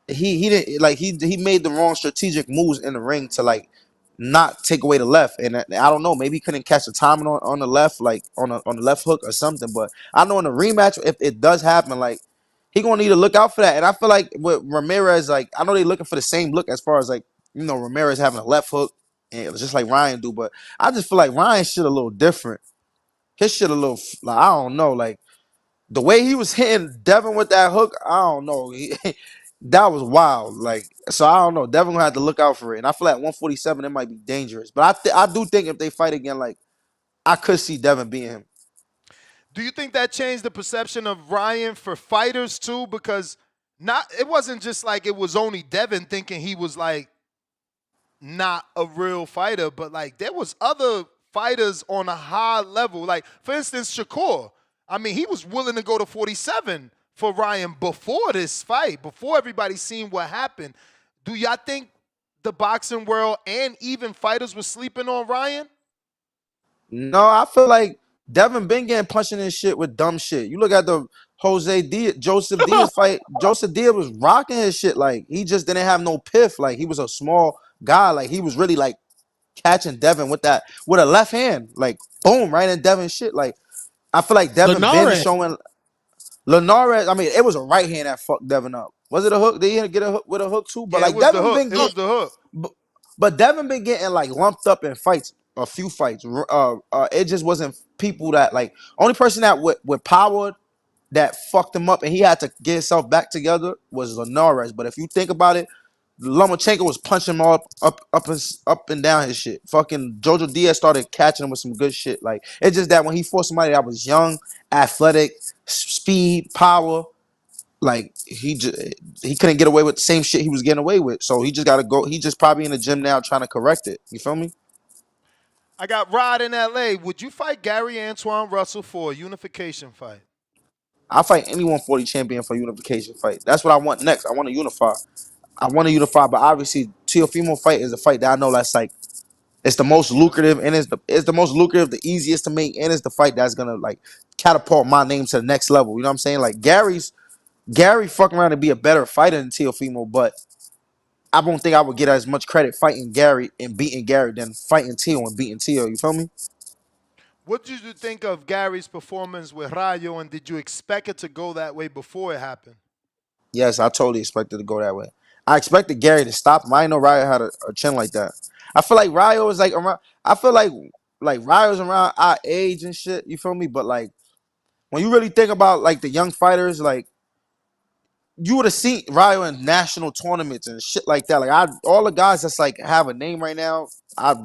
he didn't like he made the wrong strategic moves in the ring to like not take away the left, and I don't know, maybe he couldn't catch the timing on the left, like on the left hook or something. But I know in the rematch, if it does happen, like he gonna need to look out for that. And I feel like with Ramirez, like I know they looking for the same look as far as like Ramirez having a left hook and just like Ryan do, but I just feel like Ryan's shit a little different. His shit a little like I don't know, like the way he was hitting Devin with that hook, I don't know. That was wild. Like, so I don't know. Devin gonna have to look out for it. And I feel like 147, it might be dangerous. But I do think if they fight again, like I could see Devin beating him. Do you think that changed the perception of Ryan for fighters too? Because it wasn't just like it was only Devin thinking he was like not a real fighter, but like there was other fighters on a high level. Like for instance, Shakur. I mean, he was willing to go to 47 for Ryan before this fight, before everybody seen what happened. Do y'all think the boxing world and even fighters were sleeping on Ryan? No, I feel like Devin been getting punched in his shit with dumb shit. You look at the Joseph Diaz fight. Joseph Diaz was rocking his shit. Like he just didn't have no piff. Like he was a small guy. Like he was really like catching Devin with a left hand. Like boom, right in Devin's shit. Like I feel like Devin been Linares. showing Linares. I mean, it was a right hand that fucked Devin up. Was it a hook? Did he get a hook with a hook too? But Yeah, it like was the Devin hook. been It getting, was the hook. but Devin been getting like lumped up in fights, a few fights. It just wasn't people that like only person that with power that fucked him up and he had to get himself back together was Linares. But if you think about it, Lomachenko was punching him up and down his shit. Fucking Jojo Diaz started catching him with some good shit. Like it's just that when he fought somebody that was young, athletic, speed, power, like he couldn't get away with the same shit he was getting away with. So he just got to go. He just probably in the gym now trying to correct it. You feel me? I got Rod in LA. Would you fight Gary Antoine Russell for a unification fight? I'll fight any 140 champion for a unification fight. That's what I want next. I want to unify. But obviously, Teofimo fight is a fight that I know that's like it's the most lucrative and it's the most lucrative, the easiest to make, and it's the fight that's gonna like catapult my name to the next level. You know what I'm saying? Like Gary fucking around to be a better fighter than Teofimo, but I don't think I would get as much credit fighting Gary and beating Gary than fighting Teo and beating Teo. You feel me? What did you think of Gary's performance with Rayo, and did you expect it to go that way before it happened? Yes, I totally expected to go that way. I expected Gary to stop him. I didn't know Ryo had a chin like that. I feel like Ryo is like around. I feel like Ryo's around our age and shit. You feel me? But like when you really think about like the young fighters, like you would have seen Ryo in national tournaments and shit like that. Like all the guys that's like have a name right now.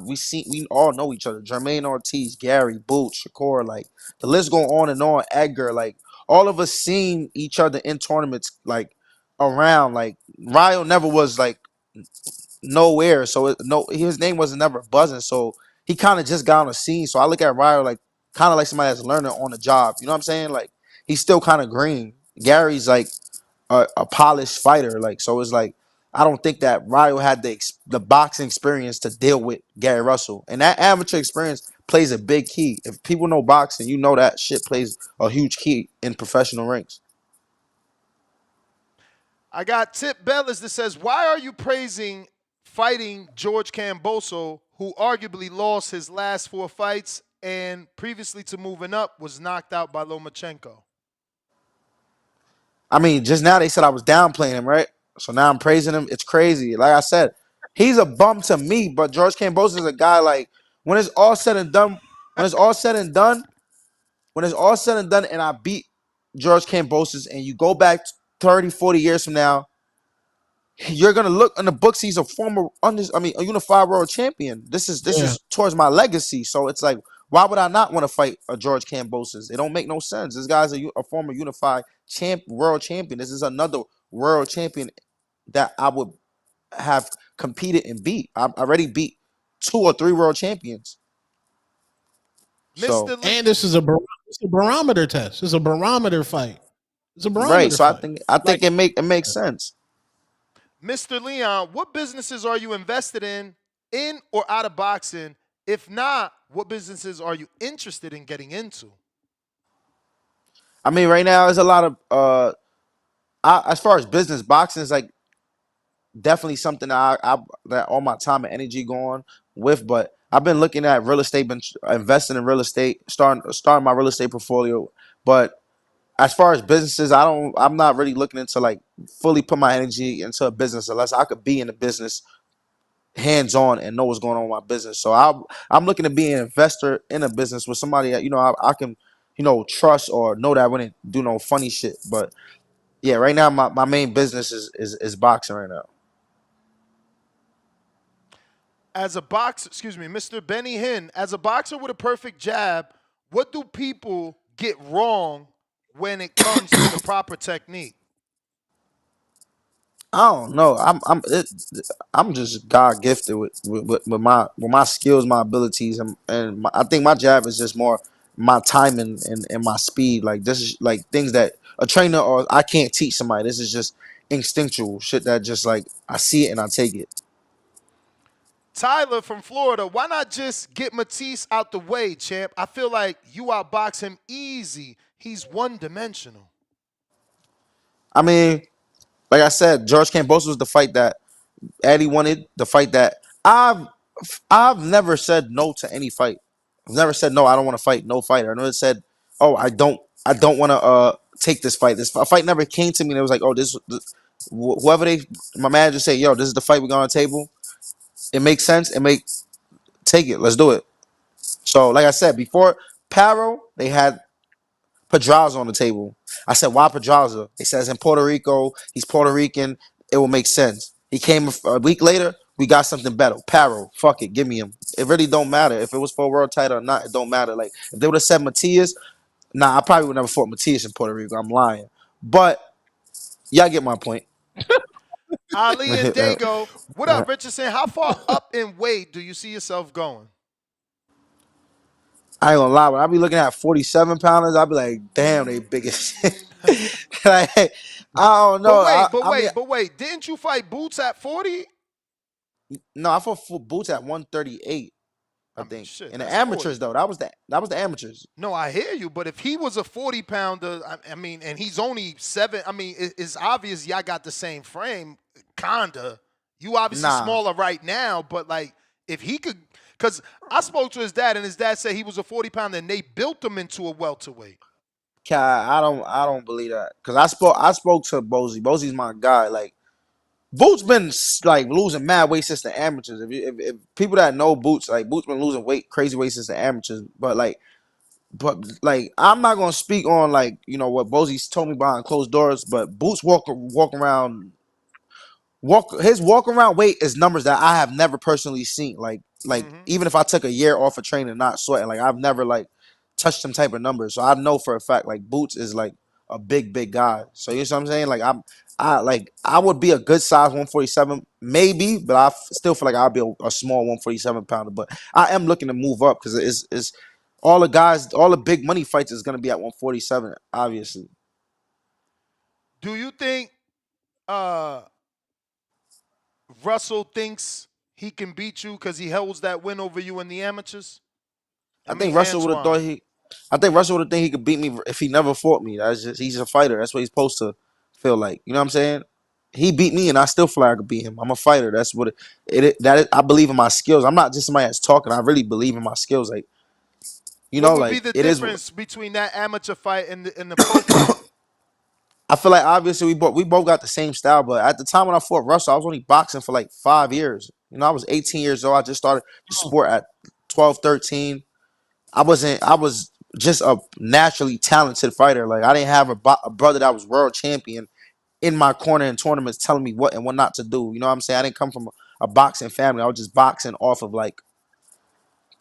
We all know each other. Jermaine Ortiz, Gary, Boots, Shakur, like the list go on and on. Edgar, like all of us seen each other in tournaments, like around. Like Ryo never was like nowhere, so no, his name wasn't never buzzing. So he kind of just got on the scene. So I look at Ryo like kind of like somebody that's learning on the job. You know what I'm saying? Like he's still kind of green. Gary's like a polished fighter. Like so, it's like I don't think that Ryo had the boxing experience to deal with Gary Russell, and that amateur experience plays a big key. If people know boxing, you know that shit plays a huge key in professional rings. I got Tip Bellis that says, why are you praising fighting George Kambosos, who arguably lost his last 4 fights and previously to moving up was knocked out by Lomachenko? I mean, just now they said I was downplaying him, right? So now I'm praising him. It's crazy. Like I said, he's a bum to me, but George Kambosos is a guy like when it's all said and done, when it's all said and done, when it's all said and done and I beat George Kambosos and you go back 30, 40 years from now, you're gonna look in the books. He's a former, a unified world champion. This Yeah. is towards my legacy. So it's like, why would I not want to fight a George Kambosos? It don't make no sense. This guy's a former unified world champion. This is another world champion that I would have competed and beat. I already beat 2 or 3 world champions. So Mr. Lee, And this is it's a barometer test. It's a barometer fight. It's a right. barometer So fight. I think Like it makes sense. Mr. Leon, what businesses are you invested in or out of boxing? If not, what businesses are you interested in getting into? I mean, right now there's a lot of as far as business, boxing is like definitely something that I that all my time and energy going with. But I've been looking at real estate, been investing in real estate, starting my real estate portfolio. But as far as businesses, I'm not really looking into like fully put my energy into a business unless I could be in the business hands on and know what's going on with my business. So I'm looking to be an investor in a business with somebody that I can trust or know that I wouldn't do no funny shit. But yeah, right now my main business is boxing right now. As a boxer, excuse me, Mr. Benny Hinn, as a boxer with a perfect jab, what do people get wrong when it comes to the proper technique? I don't know. I'm just God gifted with my skills, my abilities, and I think my jab is just more my timing and my speed. Like this is like things that a trainer or I can't teach somebody. This is just instinctual shit that just like I see it and I take it. Tyler from Florida, why not just get Matisse out the way, champ? I feel like you outbox him easy. He's one dimensional. I mean, like I said, George Kambosos was the fight that Eddie wanted, the fight that I've never said no to any fight. I've never said no. I don't want to fight. No fighter. I never said, oh, I don't want to take this fight. This fight never came to me. And it was like, oh, whoever my manager say, yo, this is the fight we got on the table. It makes sense. Take it. Let's do it. So, like I said before, Paro, they had Pedraza on the table. I said, why Pedraza? They says in Puerto Rico, he's Puerto Rican. It will make sense. He came a week later. We got something better. Paro, fuck it, give me him. It really don't matter if it was for a world title or not. It don't matter. Like if they would have said Matias, nah, I probably would never fought Matias in Puerto Rico. I'm lying, but y'all get my point. Ali and Dago, what up, Richardson? How far up in weight do you see yourself going? I ain't gonna lie, when I be looking at 47 pounders, I be like, damn, they big as shit. Like, I don't know. But wait, but I mean, wait, but wait. Didn't you fight Boots at 40? no, I fought full boots at 138. I I mean, think. shit, In the that's 40. amateurs though, that was the amateurs. No, I hear you, but if he was a 40 pounder, I mean, and he's only seven, I mean, it's obvious y'all got the same frame, kinda. You obviously Nah, smaller right now, but like, if he could, because I spoke to his dad, and his dad said he was a 40 pounder, and they built him into a welterweight. Kai, I don't believe that because I spoke to Bozy. Bozy's my guy. Like Boots been like losing mad weight since the amateurs. If people that know Boots, like Boots been losing weight, crazy weight since the amateurs. But I'm not gonna speak on like what Bozy's told me behind closed doors. But Boots walk around weight is numbers that I have never personally seen. Like Hmm. even if I took a year off of training, not sweating, like I've never like touched them type of numbers. So I know for a fact like Boots is like a big guy. So you know what I'm saying? Like I would be a good size 147 maybe, but still feel like I'll be a small 147 pounder. But I am looking to move up because it's all the guys, all the big money fights is gonna be at 147, obviously. Do you think uh, Russell thinks he can beat you because he holds that win over you in the amateurs? I I mean, think Russell would have thought Antoine. he. I think Russell would have think he could beat me if he never fought me. That's just he's a fighter. That's what he's supposed to feel like. You know what I'm saying? He beat me, and I still feel like I could beat him. I'm a fighter. That's what I believe in my skills. I'm not just somebody that's talking. I really believe in my skills. Like What would be like the it is. difference between that amateur fight and the pro fight? I feel like obviously we both got the same style, but at the time when I fought Russell, I was only boxing for like 5 years. I was 18 years old. I just started the sport at 12, 13. I was just a naturally talented fighter. Like I didn't have a brother that was world champion in my corner in tournaments telling me what and what not to do. You know what I'm saying? I didn't come from a boxing family. I was just boxing off of like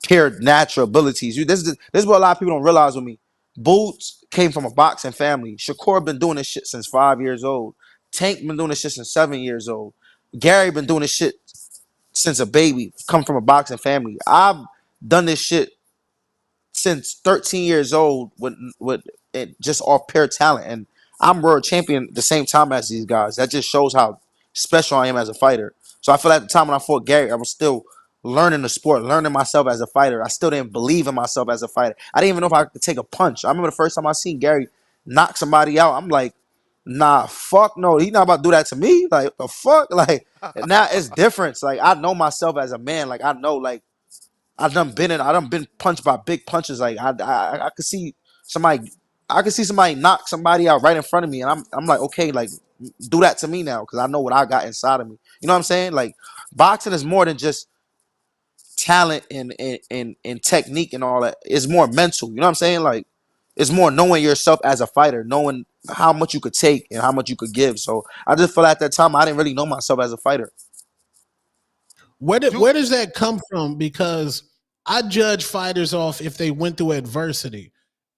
pure natural abilities. This is what a lot of people don't realize with me. Boots came from a boxing family. Shakur been doing this shit since 5 years old. Tank been doing this shit since 7 years old. Gary been doing this shit since a baby. Come from a boxing family. I've done this shit since 13 years old with it just off pure talent, and I'm world champion at the same time as these guys. That just shows how special I am as a fighter. So I feel like at the time when I fought Gary, I was still learning the sport, learning myself as a fighter. I still didn't believe in myself as a fighter. I didn't even know if I could take a punch. I remember the first time I seen Gary knock somebody out. I'm like, nah, fuck no. He not about to do that to me. Like, the fuck? Like, now it's different. Like, I know myself as a man. Like, I know, like, I done been punched by big punches. Like, I could see somebody, I could see somebody knock somebody out right in front of me. And I'm like, okay, like, do that to me now. Because I know what I got inside of me. You know what I'm saying? Like, boxing is more than just talent and technique and all that. It's more mental. You know what I'm saying? Like, it's more knowing yourself as a fighter, knowing how much you could take and how much you could give. So I just feel at that time I didn't really know myself as a fighter. Where does that come from? Because I judge fighters off if they went through adversity,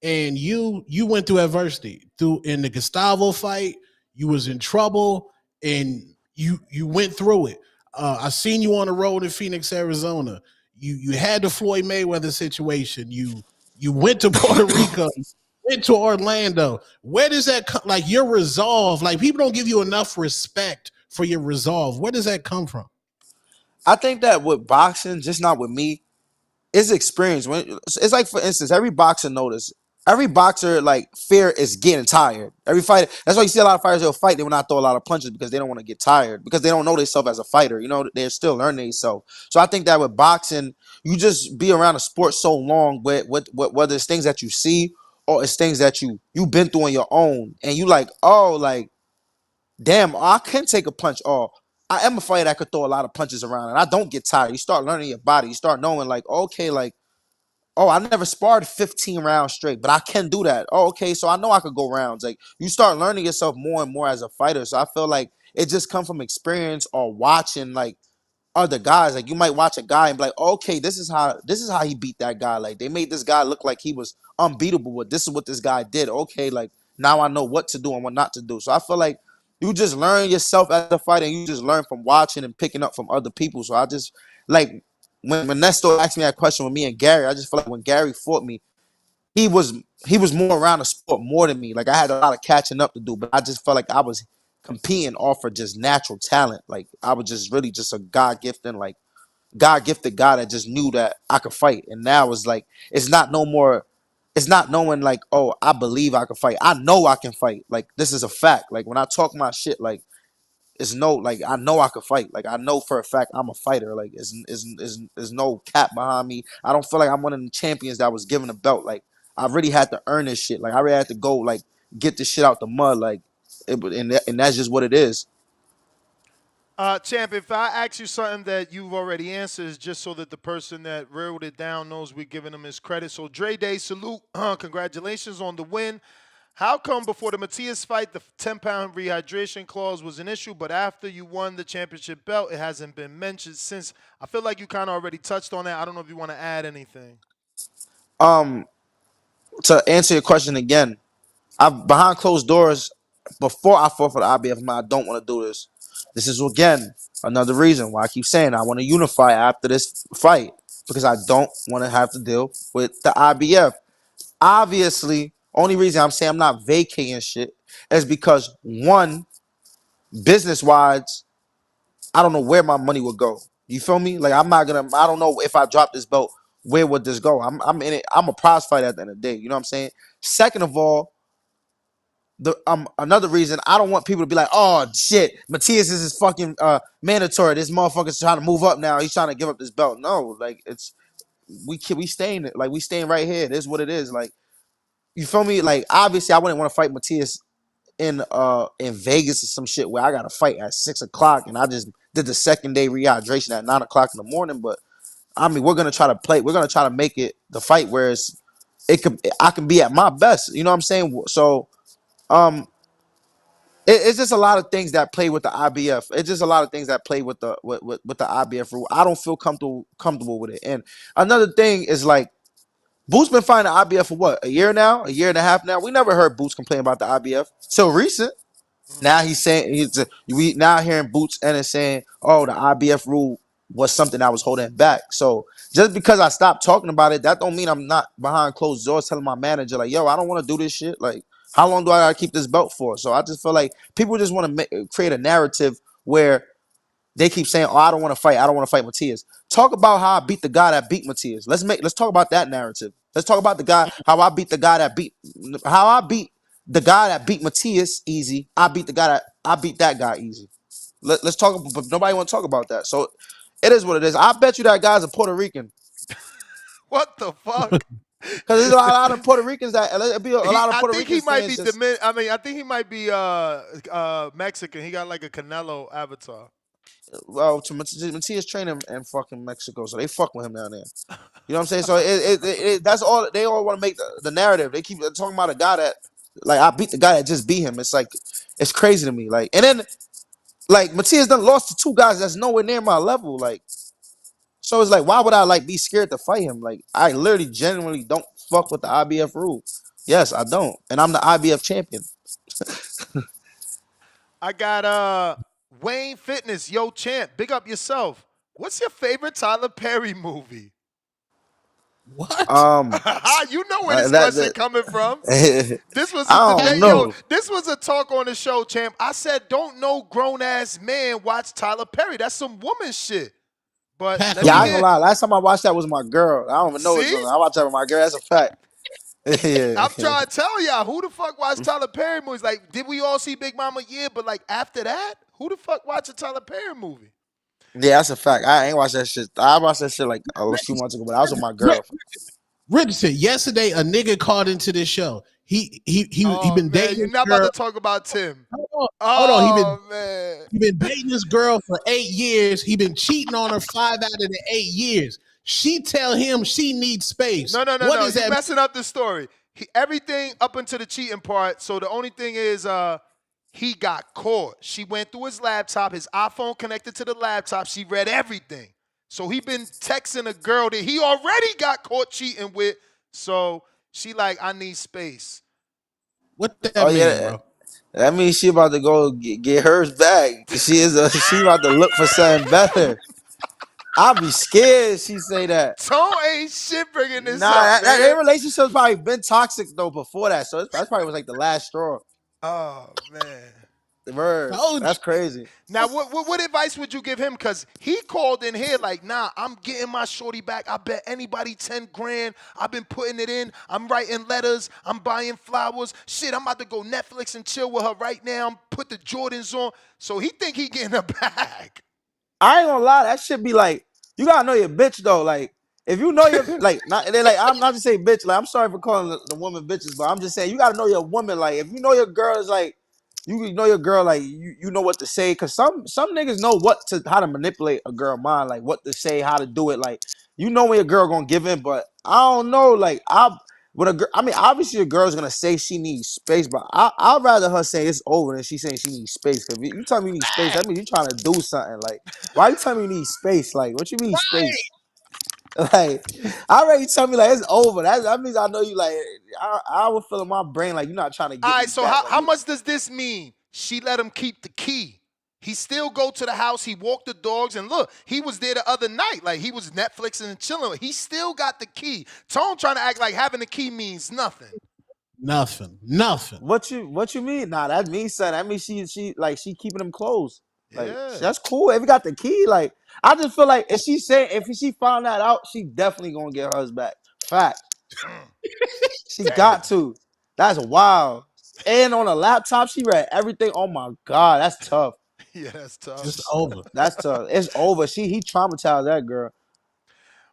and you went through adversity through in the Gustavo fight. You was in trouble, and you went through it. I seen you on the road in Phoenix, Arizona. You had the Floyd Mayweather situation. You went to Puerto Rico. Went to Orlando. Where does that come? Like your resolve? Like people don't give you enough respect for your resolve. Where does that come from? I think that with boxing, just not with me, it's experience. When it's like, for instance, every boxer notice. Every boxer like fear is getting tired. Every fighter. That's why you see a lot of fighters will fight. They will not throw a lot of punches because they don't want to get tired because they don't know themselves as a fighter. You know, they're still learning themselves. So I think that with boxing, you just be around a sport so long with whether it's things that you see or it's things that you've been through on your own, and you like, oh, like, damn, I can take a punch. Or I am a fighter that could throw a lot of punches around, and I don't get tired. You start learning your body. You start knowing, like, okay, like, oh, I never sparred 15 rounds straight, but I can do that. Oh, okay, so I know I could go rounds. Like, you start learning yourself more and more as a fighter. So I feel like it just come from experience or watching, like, other guys. Like, you might watch a guy and be like, okay, this is how he beat that guy. Like, they made this guy look like he was unbeatable, but this is what this guy did. Okay, like, now I know what to do and what not to do. So I feel like you just learn yourself as a fighter, and you just learn from watching and picking up from other people. So I just like when Nesto asked me that question with me and Gary, I just feel like when Gary fought me, he was he was more around the sport more than me. Like, I had a lot of catching up to do, but I just felt like I was competing off of just natural talent. Like, I was just really just a God gifted guy that just knew that I could fight. And now it's like it's not no more. It's not knowing like, oh, I believe I can fight. I know I can fight. Like, this is a fact. Like, when I talk my shit, like, it's no, like, I know I could fight. Like, I know for a fact I'm a fighter. Like, is no cap behind me. I don't feel like I'm one of the champions that was given a belt. Like, I really had to earn this shit. Like, I really had to go, like, get this shit out the mud. Like, and that's just what it is. Champ, if I ask you something that you've already answered, is just so that the person that reeled it down knows we're giving him his credit. So, Dre Day, salute. Congratulations on the win. How come before the Matias fight, the 10-pound rehydration clause was an issue, but after you won the championship belt, it hasn't been mentioned since? I feel like you kind of already touched on that. I don't know if you want to add anything. Um, to answer your question again, I behind closed doors before I fought for the IBF. I don't want to do this. This is again another reason why I keep saying I want to unify after this fight because I don't want to have to deal with the IBF. Obviously, only reason I'm saying I'm not vacating shit is because one, business wise, I don't know where my money would go. You feel me? Like, I'm not gonna. I don't know if I drop this belt, where would this go? I'm in it. I'm a prize fighter at the end of the day. You know what I'm saying? Second of all, the another reason I don't want people to be like, oh shit, Matias is fucking mandatory. This motherfucker's trying to move up now. He's trying to give up this belt. No, like, it's we staying like we staying right here. This is what it is. Like, you feel me? Like, obviously I wouldn't want to fight Matias in Vegas or some shit where I gotta fight at 6 o'clock and I just did the second day rehydration at 9 o'clock in the morning. But I mean, we're gonna try to play. We're gonna try to make it the fight where I can be at my best. You know what I'm saying? So um, it's just a lot of things that play with the IBF. It's just a lot of things that play with with the IBF rule. I don't feel comfortable with it. And another thing is, like, Boots been fighting the IBF for what, a year now, a year and a half now. We never heard Boots complain about the IBF till recent. Now he's saying we now hearing Boots and is saying, oh, the IBF rule was something that was holding back. So just because I stopped talking about it, that don't mean I'm not behind closed doors telling my manager, like, yo, I don't want to do this shit. Like, how long do I gotta keep this belt for? So I just feel like people just want to create a narrative where they keep saying, "Oh, I don't want to fight. I don't want to fight Matias." Talk about how I beat the guy that beat Matias. Let's talk about that narrative. Let's talk about the guy how I beat the guy that beat the guy that beat Matias easy. I beat that guy easy. Let's talk, but nobody want to talk about that. So it is what it is. I bet you that guy's a Puerto Rican. What the fuck? Because there's a lot of Puerto Ricans that it'll be a lot of I Puerto think Rican he might fans be just I think he might be Mexican. He got like a Canelo avatar. well to Matias training in fucking Mexico, so they fuck with him down there. You know what I'm saying? So that's all they all want to make the narrative. They keep talking about a guy that like I beat the guy that just beat him. It's like it's crazy to me. Like and then like Matias done lost to two guys that's nowhere near my level. Like so it's like why would I like be scared to fight him? Like I literally genuinely don't fuck with the IBF rule. Yes, I don't, and I'm the IBF champion. I got Wayne Fitness, yo champ, big up yourself. What's your favorite Tyler Perry movie? What? You know where this that, question coming from. that This was a I don't debate, yo. know. This was a talk on the show, champ. I said, don't no grown ass man watch Tyler Perry. That's some woman shit. But Pack let Yeah, me I him ain't hear. gonna lie. Last time I watched that was my girl. I don't even know what's See? going on. I watched that with my girl. That's a fact. Yeah. I'm trying to tell y'all, who the fuck watched Tyler Perry movies? Like, did we all see Big Mama? Yeah, but like after that, who the fuck watched a Tyler Perry movie? Yeah, that's a fact. I ain't watched that shit. I watched that shit like a few months ago, but I was with my girl. Richardson, yesterday a nigga called into this show. He Oh been man, dating you're this not girl. about to talk about Tim. Hold on. Oh man. He been dating this girl for 8 years. He been cheating on her 5 out of the 8 years. She tell him she needs space. No. What You're is that? messing up the story. Everything up until the cheating part. So the only thing is, he got caught. She went through his laptop, his iPhone connected to the laptop. She read everything. So he been texting a girl that he already got caught cheating with. So she like, I need space. What that Oh mean, yeah, bro? that means she about to go get hers back. She about to look for something better. I'll be scared. She say that. Tone ain't shit bringing this Nah, up, their man. relationship's probably been toxic though before that. So that's probably was like the last straw. Oh man. Word. Told That's you. crazy. Now, what advice would you give him? Because he called in here like, nah, I'm getting my shorty back. I bet anybody 10 grand. I've been putting it in. I'm writing letters. I'm buying flowers. Shit, I'm about to go Netflix and chill with her right now. Put the Jordans on. So he think he getting her back. I ain't gonna lie, that shit be like, you gotta know your bitch though. Like, if you know your like, not they like, I'm not just saying bitch. Like, I'm sorry for calling the woman bitches, but I'm just saying you gotta know your woman. Like, if you know your girl is like, you know your girl like you know what to say. Cause some niggas know how to manipulate a girl mind, like what to say, how to do it. Like, you know when your girl gonna give in, but I don't know. Like, with a girl, I mean, obviously a girl's gonna say she needs space, but I'd rather her say it's over than she saying she needs space. Cause if you tell me you need space, that means you trying to do something. Like, why you telling me you need space? Like, what you mean space? Like, I already tell me like it's over. That means I know you. Like, I would feel in my brain like you're not trying to All get right, me so back. Like, how much does this mean? She let him keep the key. He still go to the house. He walked the dogs, and look, he was there the other night. Like he was Netflixing and chilling. He still got the key. Tone trying to act like having the key means nothing. Nothing. what you mean? Nah, that means something. That means she keeping them close. Like Yeah. that's cool. If you got the key, like I just feel like if she found that out, she definitely gonna get hers back. Fact. She got to. That's wild. And on a laptop, she read everything. Oh my god, that's tough. Yeah, that's tough. It's over. That's tough. It's over. He traumatized that girl.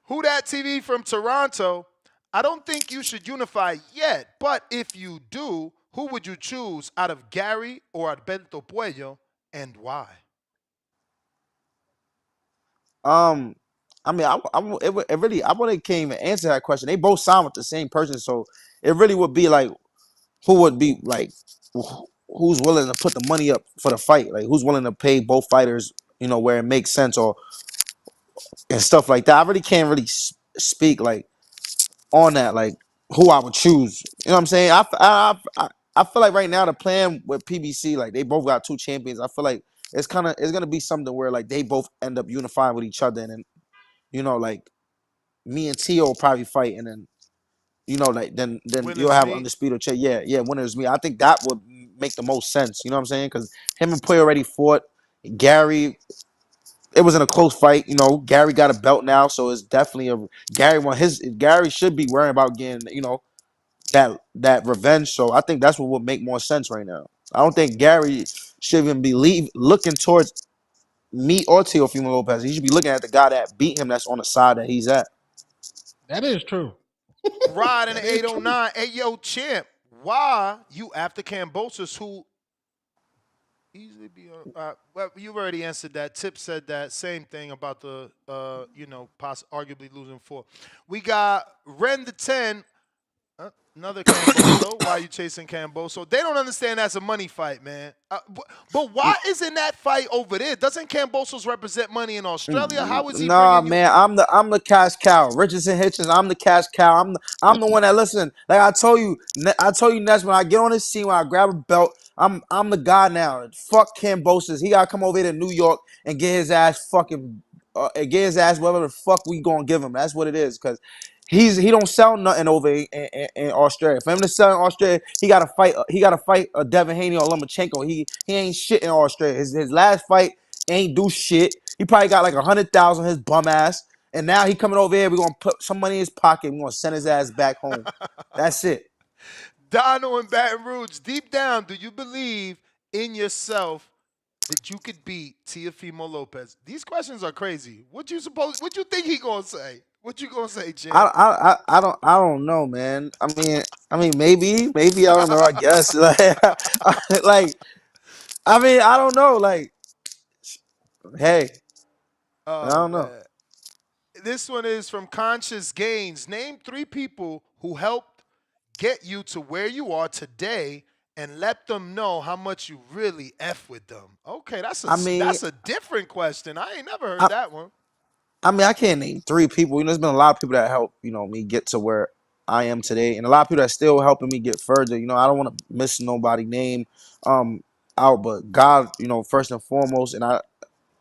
Who that TV from Toronto? I don't think you should unify yet, but if you do, who would you choose out of Gary or Alberto Puello, and why? I mean, it really, I wouldn't can't even answer that question. They both signed with the same person, so it really would be like, who would be like, who's willing to put the money up for the fight? Like, who's willing to pay both fighters, where it makes sense or and stuff like that. I really can't really speak like on that, like who I would choose. You know what I'm saying? I feel like right now the plan with PBC, like they both got two champions. I feel like it's gonna be something where like they both end up unifying with each other, and then like me and Tio will probably fight, and then like then you'll Winners have meet. undisputed chair. Yeah, winners me. I think that would make the most sense. You know what I'm saying? Because him and Puy already fought. Gary, It was in a close fight. You know, Gary got a belt now, so it's definitely a Gary should be worrying about getting, that revenge. So I think that's what would make more sense right now. I don't think Gary should even be looking towards me or Teofimo Lopez. He should be looking at the guy that beat him that's on the side that he's at. That is true. Rod in That the is true. 809. Hey, yo, champ, why you after Kambosos, who easily be well, you've already answered that. Tip said that same thing about the arguably losing four. We got Ren the 10. Another Camboso. Why are you chasing Camboso? They don't understand that's a money fight, man. But why isn't that fight over there? Doesn't Cambosos represent money in Australia? How is he Nah, bringing you? man, I'm the cash cow. Richardson Hitchens, I'm the cash cow. I'm the one that listen. Like I told you Ness, when I get on this scene, when I grab a belt, I'm the guy now. Fuck Cambosos. He gotta come over here to New York and get his ass fucking get his ass whatever the fuck we gonna give him. That's what it is, cause he don't sell nothing over in Australia. For him to sell in Australia, he gotta fight. He gotta fight a Devin Haney or Lomachenko. He ain't shit in Australia. His last fight ain't do shit. He probably got like 100,000 his bum ass, and now he coming over here. We gonna put some money in his pocket. We gonna send his ass back home. That's it. Dono and Baton Rouge, deep down, do you believe in yourself that you could beat Teofimo Lopez? These questions are crazy. What you think he gonna say? What you gonna say, champ? I don't know, man. I mean, maybe I don't know. I guess like I don't know. Like, hey, I Oh don't know. man. This one is from Conscious Gains. Name three people who helped get you to where you are today and let them know how much you really F with them. Okay, I mean, that's a different question. I ain't never heard I, that one. I can't name three people. There's been a lot of people that help, me get to where I am today, and a lot of people that still helping me get further. I don't want to miss nobody name um out, but God, first and foremost, and I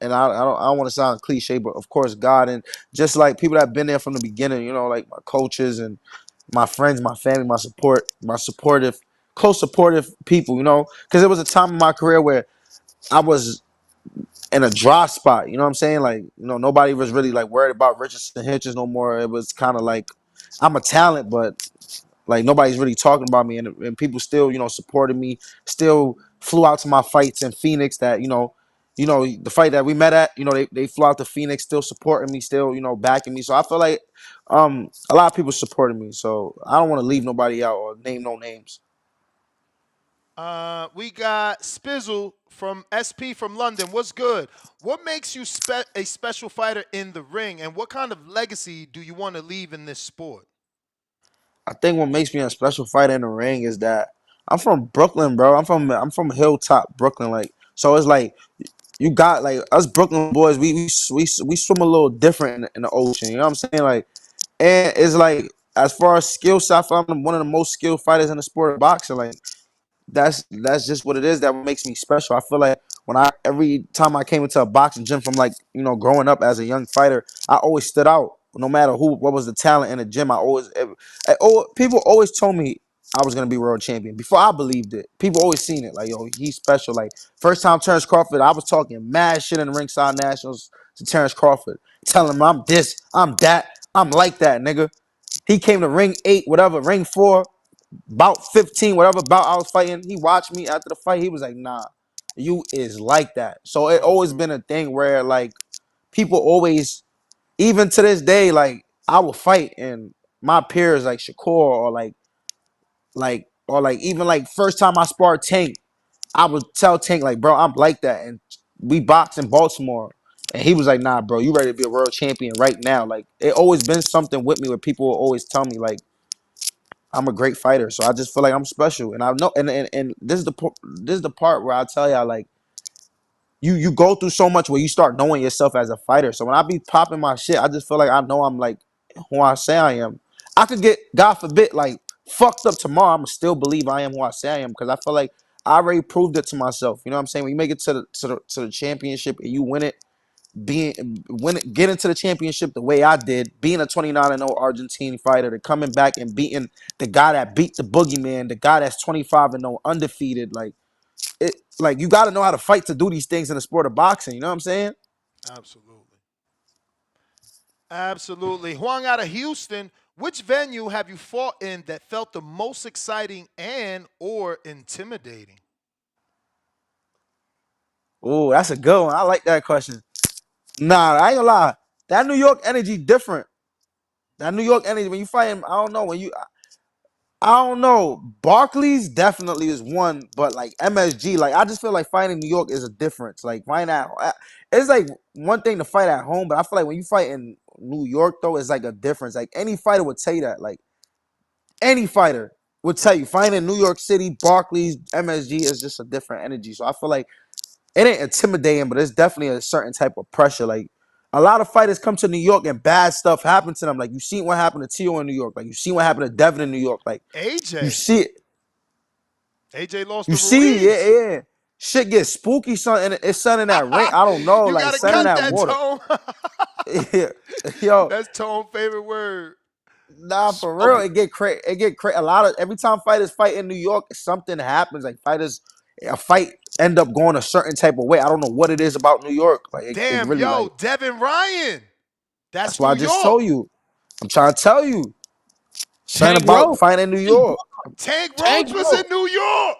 don't want to sound cliche, but of course God, and just like people that have been there from the beginning, like my coaches and my friends, my family, my supportive, close supportive people, because there was a time in my career where I was in a dry spot. You know what I'm saying? Like, nobody was really like worried about Richardson Hitchens no more. It was kind of like I'm a talent, but like nobody's really talking about me, and people still, supported me. Still flew out to my fights in Phoenix. That the fight that we met at. They flew out to Phoenix, still supporting me, still backing me. So I feel like a lot of people supported me. So I don't want to leave nobody out or name no names. We got Spizzle from SP from London. What's good? What makes you a special fighter in the ring, and what kind of legacy do you want to leave in this sport? I think what makes me a special fighter in the ring is that I'm from Brooklyn, bro. I'm from Hilltop, Brooklyn. Like, so it's like you got like us Brooklyn boys. We swim a little different in the ocean. You know what I'm saying? Like, and it's like as far as skill set, I'm one of the most skilled fighters in the sport of boxing. Like, that's just what it is that makes me special. I feel like when every time I came into a boxing gym from like growing up as a young fighter, I always stood out. No matter what was the talent in the gym, people always told me I was gonna be world champion before I believed it. People always seen it like, yo, he's special. Like, first time Terrence Crawford, I was talking mad shit in the ringside nationals to Terrence Crawford, telling him I'm this, I'm that, I'm like that, nigga. He came to ring 8, whatever, ring 4, about 15, whatever bout I was fighting. He watched me after the fight. He was like, nah, you is like that. So it So always true. been a thing where like people always, even to this day, like I will fight and my peers like Shakur or like even like first time I sparred Tank, I would tell Tank like, bro, I'm like that. And we boxed in Baltimore. And he was like, nah, bro, you ready to be a world champion right now. Like, it always been something with me where people will always tell me like I'm a great fighter, so I just feel like I'm special, and I know, and this is the part where I tell y'all like you go through so much where you start knowing yourself as a fighter. So when I be popping my shit, I just feel like I know I'm like who I say I am. I could get, God forbid, like fucked up tomorrow. I'm still believe I am who I say I am because I feel like I already proved it to myself. You know what I'm saying? When you make it to the championship and you win it, get into the championship the way I did, being a 29-0 Argentine fighter, to coming back and beating the guy that beat the boogeyman, the guy that's 25-0 undefeated. Like, you got to know how to fight to do these things in the sport of boxing. You know what I'm saying? Absolutely. Absolutely. Huang out of Houston, which venue have you fought in that felt the most exciting and or intimidating? Oh, that's a good one. I like that question. Nah, I ain't gonna lie. That New York energy different. That New York energy when you fight him, I don't know when you. I don't know. Barclays definitely is one, but like MSG, like I just feel like fighting New York is a difference. Like fighting it's like one thing to fight at home, but I feel like when you fight in New York though, it's like a difference. Like any fighter would tell you that. Like any fighter would tell you, fighting in New York City, Barclays, MSG is just a different energy. So I feel like it ain't intimidating, but it's definitely a certain type of pressure. Like a lot of fighters come to New York and bad stuff happens to them. Like you seen what happened to Tio in New York. Like you seen what happened to Devin in New York. Like you AJ. see it. AJ lost You to see, yeah, Ruiz. yeah. Shit gets spooky, son. And it's sun in that rain. I don't know, You like gotta sun in cut that that water. tone. Yeah. Yo, That's Tone's favorite word. nah, for real, Spooky. it get crazy. It get crazy. A lot of every time fighters fight in New York, something happens. Like fighters, a fight end up going a certain type of way. I don't know what it is about New York. Like it Damn, really yo, like. Devin Ryan. That's That's why I New just York. told you. I'm trying to tell you. Something Tank about Road. fighting in New York. Tank Tank Roach was Road. in New York.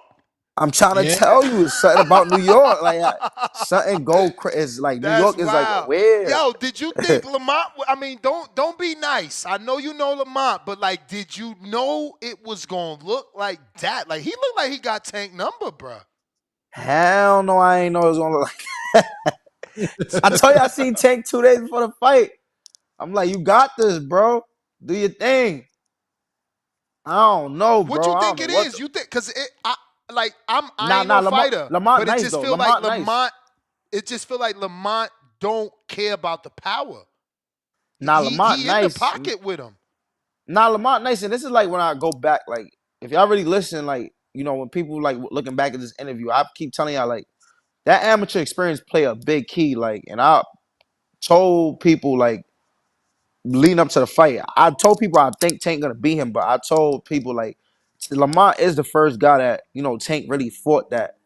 I'm trying to Yeah. tell you, it's something about New York. Like something go crazy. It's like New That's York is like wild. weird. Yo, did you think Lamont? I mean, don't be nice. I know you know Lamont, but like, did you know it was gonna look like that? Like, he looked like he got Tank number, bruh. Hell no, I ain't know it was gonna look like. I told you I seen Tank 2 days before the fight. I'm like, you got this, bro. Do your thing. I don't know, What bro. you I don't think know it what. is? You think because I Nah, ain't no Lamont, fighter, Lamont but it nice just though. feel like Lamont nice. Lamont. It just feel like Lamont don't care about the power. Nah, Lamont He in the nice. pocket with him. Nah, Lamont nice. And this is like when I go back, like if y'all really listen, like when people like looking back at this interview, I keep telling y'all like that amateur experience play a big key. Like, and I told people like leading up to the fight, I told people I think Tank gonna beat him, but I told people like Lamont is the first guy that Tank really fought that.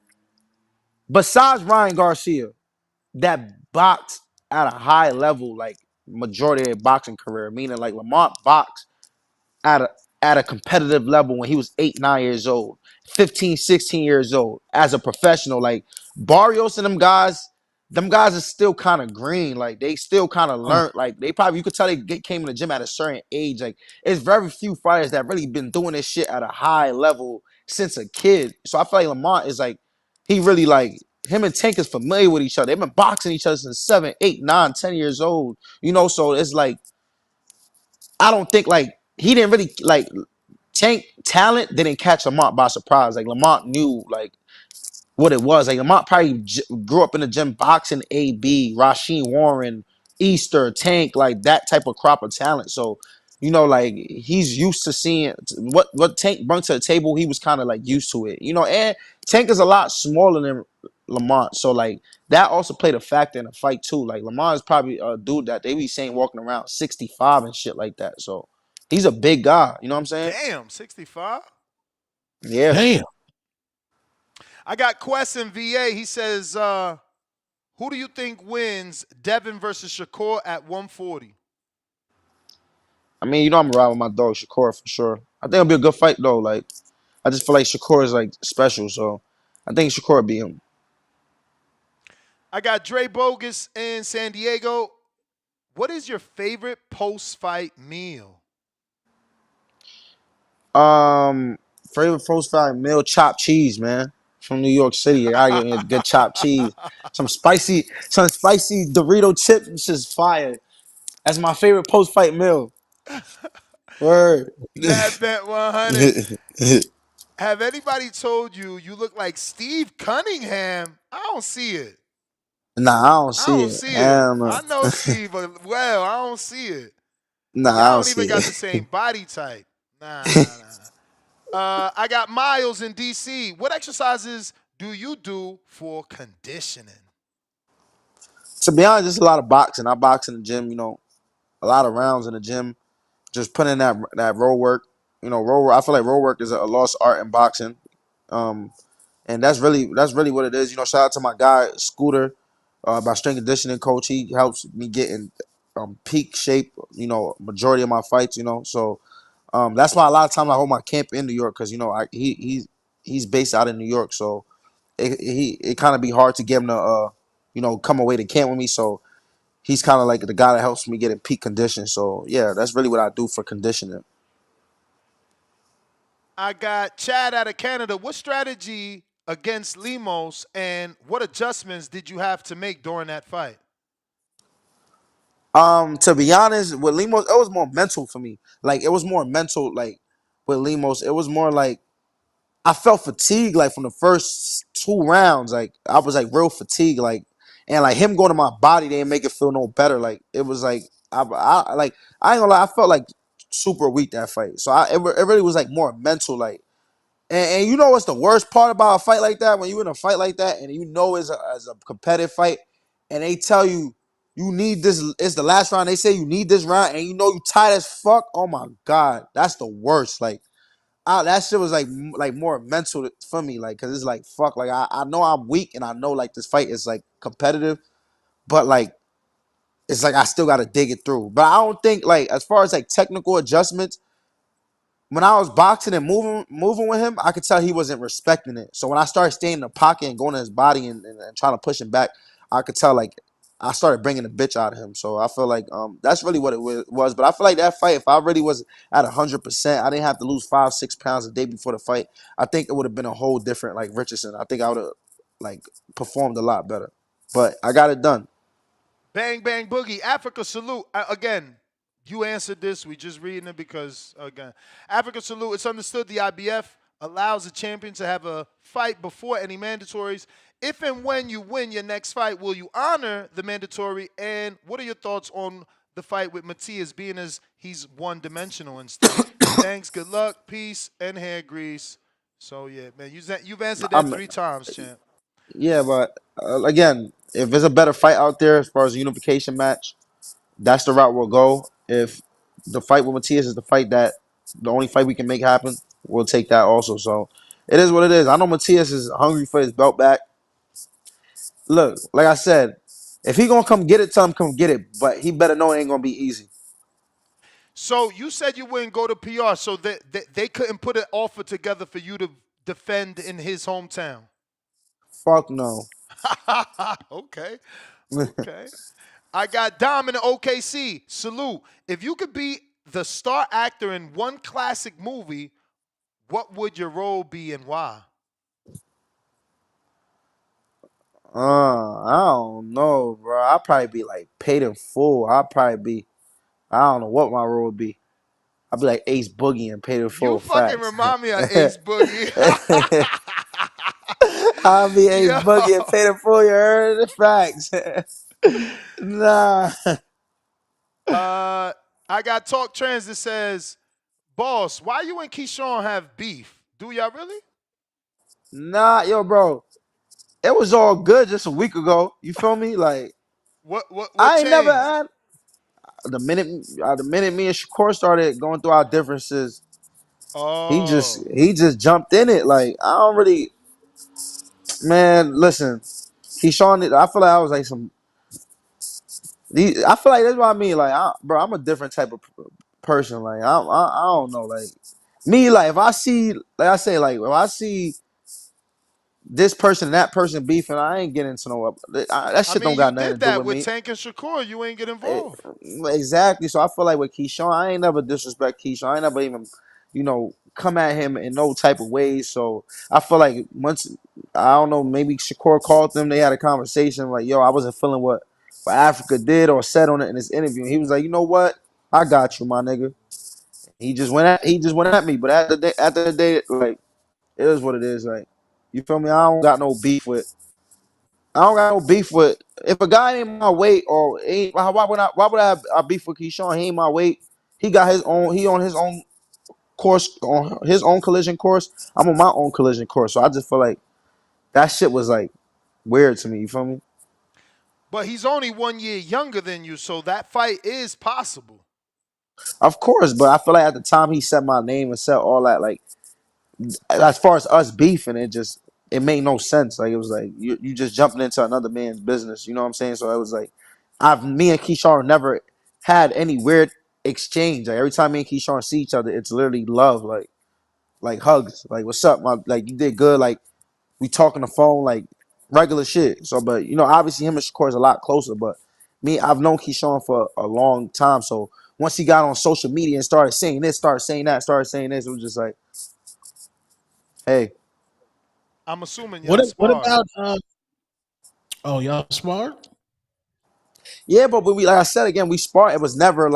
Besides Ryan Garcia, that boxed at a high level, like majority of their boxing career, meaning like Lamont boxed at a competitive level when he was 8, 9 years old, 15, 16 years old as a professional. Like Barrios and them guys are still kind of green. Like they still kind of learned. Like they probably, you could tell came in the gym at a certain age. Like it's very few fighters that really been doing this shit at a high level since a kid. So I feel like Lamont is like, he really like, him and Tank is familiar with each other. They've been boxing each other since 7, 8, 9, 10 years old. So it's like, I don't think like he didn't really like Tank talent didn't catch Lamont by surprise. Like Lamont knew like what it was. Like Lamont probably grew up in the gym boxing AB, Rasheed Warren, Easter, Tank, like that type of crop of talent. So, like he's used to seeing what Tank brought to the table. He was kind of like used to it. And Tank is a lot smaller than Lamont. So like that also played a factor in the fight too. Like Lamont is probably a dude that they be saying walking around 65 and shit like that. So he's a big guy. You know what I'm saying? Damn, 65. Yeah. Damn. I got Quest in VA. He says, who do you think wins Devin versus Shakur at 140? I mean, I'm gonna ride with my dog Shakur for sure. I think it'll be a good fight though. Like, I just feel like Shakur is like special, so I think Shakur beat him. I got Dre Bogus in San Diego. What is your favorite post-fight meal? Um, Favorite post fight meal, chopped cheese, man. From New York City, I get me a good chopped cheese, some spicy Dorito chips, which is fire. That's my favorite post fight meal. Word. Mad Bet 100. Have anybody told you you look like Steve Cunningham? I don't see it. Nah, I don't I see don't it. see it. Hell no. I know Steve well. I don't see it. Nah, I Y'all don't don't even see got the it. same body type. Nah. I got Miles in DC. What exercises do you do for conditioning? To be honest, just a lot of boxing. I box in the gym. A lot of rounds in the gym. Just putting in that roll work. Roll work. I feel like roll work is a lost art in boxing. And that's really what it is. Shout out to my guy Scooter. My strength conditioning coach, he helps me get in peak shape. Majority of my fights. So that's why a lot of times I hold my camp in New York because he's based out in New York. So it kind of be hard to get him to come away to camp with me. So he's kind of like the guy that helps me get in peak condition. So yeah, that's really what I do for conditioning. I got Chad out of Canada. What strategy against Lemos and what adjustments did you have to make during that fight? To be honest, with Lemos, it was more mental for me. Like it was more mental. Like with Lemos, it was more like I felt fatigued. Like from the first 2 rounds, like I was like real fatigued. Like and like him going to my body didn't make it feel no better. Like it was like I ain't gonna lie, I felt like super weak that fight. So it really was like more mental. Like and you know what's the worst part about a fight like that? When you in a fight like that and you know it's a competitive fight and they tell you you need this, it's the last round. They say you need this round and you know you tired as fuck. Oh my God. That's the worst. Like, that shit was like more mental for me. Like, cause it's like, fuck, like I know I'm weak and I know like this fight is like competitive, but like, it's like I still got to dig it through. But I don't think like, as far as like technical adjustments, when I was boxing and moving with him, I could tell he wasn't respecting it. So when I started staying in the pocket and going to his body and trying to push him back, I could tell like I started bringing the bitch out of him. So I feel like that's really what it was. But I feel like that fight, if I really was at 100%, I didn't have to lose 5-6 pounds a day before the fight. I think it would have been a whole different like Richardson. I think I would have like performed a lot better. But I got it done. Bang Bang Boogie, Africa Salute. Again, you answered this. We just reading it because, again, Africa Salute, it's understood the IBF allows a champion to have a fight before any mandatories. If and when you win your next fight, will you honor the mandatory? And what are your thoughts on the fight with Matias, being as he's one-dimensional instead? Thanks, good luck, peace, and hair grease. So, yeah, man, you've answered that I'm 3 times, champ. Yeah, but again, if there's a better fight out there as far as a unification match, that's the route we'll go. If the fight with Matias is the only fight we can make happen, we'll take that also. So it is what it is. I know Matias is hungry for his belt back. Look, like I said, if he gonna come get it, tell him come get it. But he better know it ain't gonna be easy. So you said you wouldn't go to PR, so they couldn't put an offer together for you to defend in his hometown. Fuck no. Okay, okay. I got Dom in the OKC. Salute. If you could be the star actor in one classic movie, what would your role be and why? I don't know, bro. I'll probably be like paid in full. I don't know what my role would be. I'll be like Ace Boogie and paid in You full. fucking Facts. remind me of Ace Boogie. I'll be Ace Yo. Boogie and paid in full. You heard the facts. Nah. Uh, I got Talk Trends that says, boss, why you and Keyshawn have beef? Do y'all really? Nah, yo, bro. It was all good just a week ago. You feel me? Like What I ain't never changed? had the minute me and Shakur started going through our differences, Oh. he just jumped in it. Like I don't really, man. Listen, Keyshawn, I feel like I was like I feel like that's what I mean. Like, bro, I'm a different type of person. Like, I don't know. Like, me, like, if I see, like I say, like, if I see this person and that person beefing, I ain't getting into no. That I shit don't mean, you got nothing to did do that with with me. Tank and Shakur. You ain't get Eh, involved. exactly. So I feel like with Keyshawn, I ain't never disrespect Keyshawn. I ain't never even, come at him in no type of ways. So I feel like once I don't know, maybe Shakur called them. They had a conversation like, "Yo, I wasn't feeling what Africa did or said on it in this interview." He was like, "You know what? I got you, my nigga." He just went at me. But at the day, like it is what it is. Like you feel me? I don't got no beef with. I don't got no beef with. If a guy ain't my weight or ain't, why would I have a beef with Keyshawn? He ain't my weight. He got his own. He on his own course, on his own collision course. I'm on my own collision course. So I just feel like that shit was like weird to me. You feel me? But he's only 1 year younger than you, so that fight is possible. Of course, but I feel like at the time he said my name and said all that. Like as far as us beefing, it made no sense. Like it was like you just jumping into another man's business. You know what I'm saying? So it was like me and Keyshawn never had any weird exchange. Like every time me and Keyshawn see each other, it's literally love, like hugs, like what's up, my like you did good, like we talk on the phone, like regular shit. So, but obviously him and Shakur is a lot closer. But me, I've known Keyshawn for a long time. So once he got on social media and started saying this, started saying that, started saying this, it was just like, hey. I'm assuming What y'all what sparred. about oh, y'all smart? Yeah, but when we, like I said again, we sparred. It was never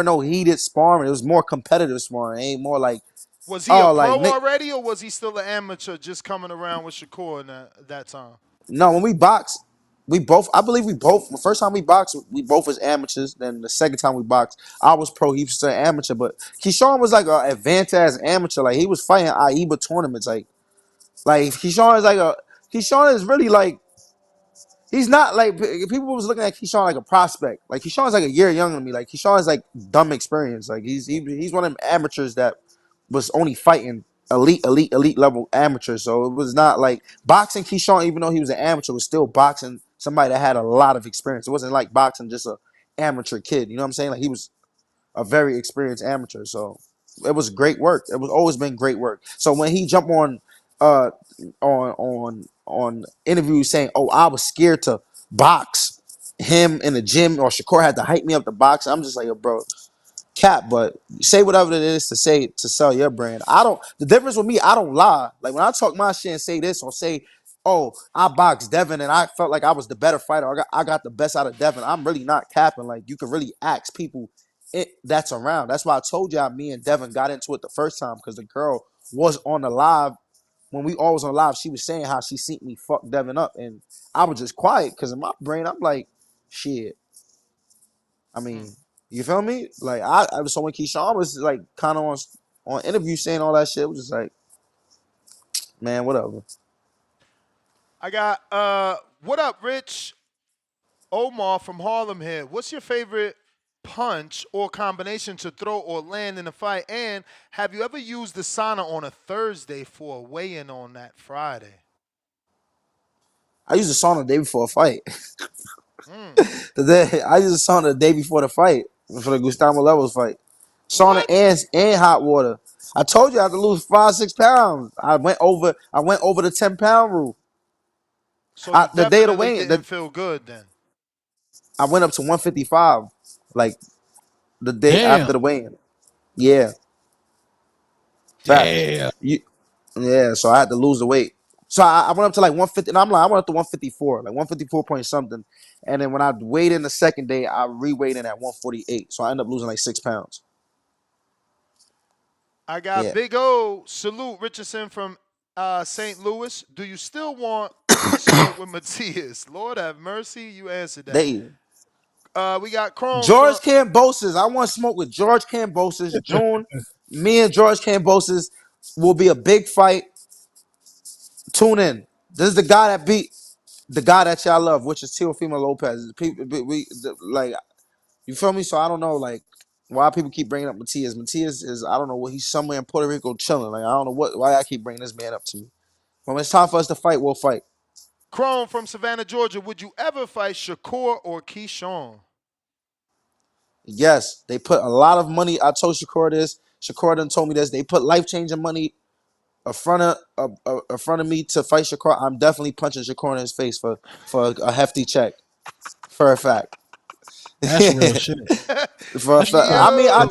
no heated sparring. It was more competitive sparring. It ain't more like, Was he a oh, like pro Nick. already, or was he still an amateur just coming around with Shakur in that time? No, when we boxed, we both. I believe we both. The first time we boxed, we both was amateurs. Then the second time we boxed, I was pro. He was still amateur. But Keyshawn was like an advanced ass amateur. Like he was fighting AIBA tournaments. Like Keyshawn is like a. Keyshawn is really like. He's not like people was looking at Keyshawn like a prospect. Like Keyshawn's like a year younger than me. Like Keyshawn is like dumb experience. Like he's one of them amateurs that was only fighting elite level amateurs. So it was not like boxing Keyshawn, even though he was an amateur, was still boxing somebody that had a lot of experience. It wasn't like boxing just a amateur kid. You know what I'm saying? Like he was a very experienced amateur. So it was great work. It was always been great work. So when he jumped uh on interviews saying, "Oh, I was scared to box him in the gym," or Shakur had to hype me up to box, I'm just like, yo, bro, cap, but say whatever it is to say to sell your brand. I don't. The difference with me, I don't lie. Like when I talk my shit and say this or say, "Oh, I boxed Devin and I felt like I was the better fighter. I got the best out of Devin." I'm really not capping. Like you can really ask people that's around. That's why I told y'all me and Devin got into it the first time because the girl was on the live. When we all was on live, she was saying how she seen me fuck Devin up, and I was just quiet because in my brain I'm like, shit. I Hmm. mean, you feel me? Like so when Keyshawn was like kind of on interview saying all that shit, it was just like, man, whatever. I got what up, Rich? Omar from Harlem here. What's your favorite punch or combination to throw or land in a fight? And have you ever used the sauna on a Thursday for a weigh-in on that Friday? I used a sauna the day before a fight. Mm. I used a sauna the day before the fight for the Gustavo Levels fight. Sauna What? and hot water. I told you I had to lose 5-6 pounds. I went over the 10 pound rule. So you The day of the definitely weigh-in, didn't feel good then. I went up to 155. Like the day Damn, after the weigh-in. Yeah, facts. damn, You Yeah, so I had to lose the weight. So I went up to like 150, and I'm like, I went up to 154, like 154 point something. And then when I weighed in the second day, I re-weighed in at 148. So I ended up losing like 6 pounds. I got Yeah. Big O. Salute Richardson from St. Louis. Do you still want to smoke with Matias? Lord have mercy. You answered that. They We got Chrome George from. Kambosos. I want to smoke with George Kambosos. June, me and George Kambosos will be a big fight. Tune in. This is the guy that beat the guy that y'all love, which is Teofimo Lopez. People, like, you feel me? So I don't know, like, why people keep bringing up Matias. Matias is, I don't know what, he's somewhere in Puerto Rico chilling. Like, I don't know why I keep bringing this man up to me. When it's time for us to fight, we'll fight. Chrome from Savannah, Georgia. Would you ever fight Shakur or Keyshawn? Yes, they put a lot of money. I told Shakur this. Shakur done told me this. They put life changing money in front of me to fight Shakur. I'm definitely punching Shakur in his face for a hefty check, for a fact. that's real shit. For a That's fact. real. I mean, Yo.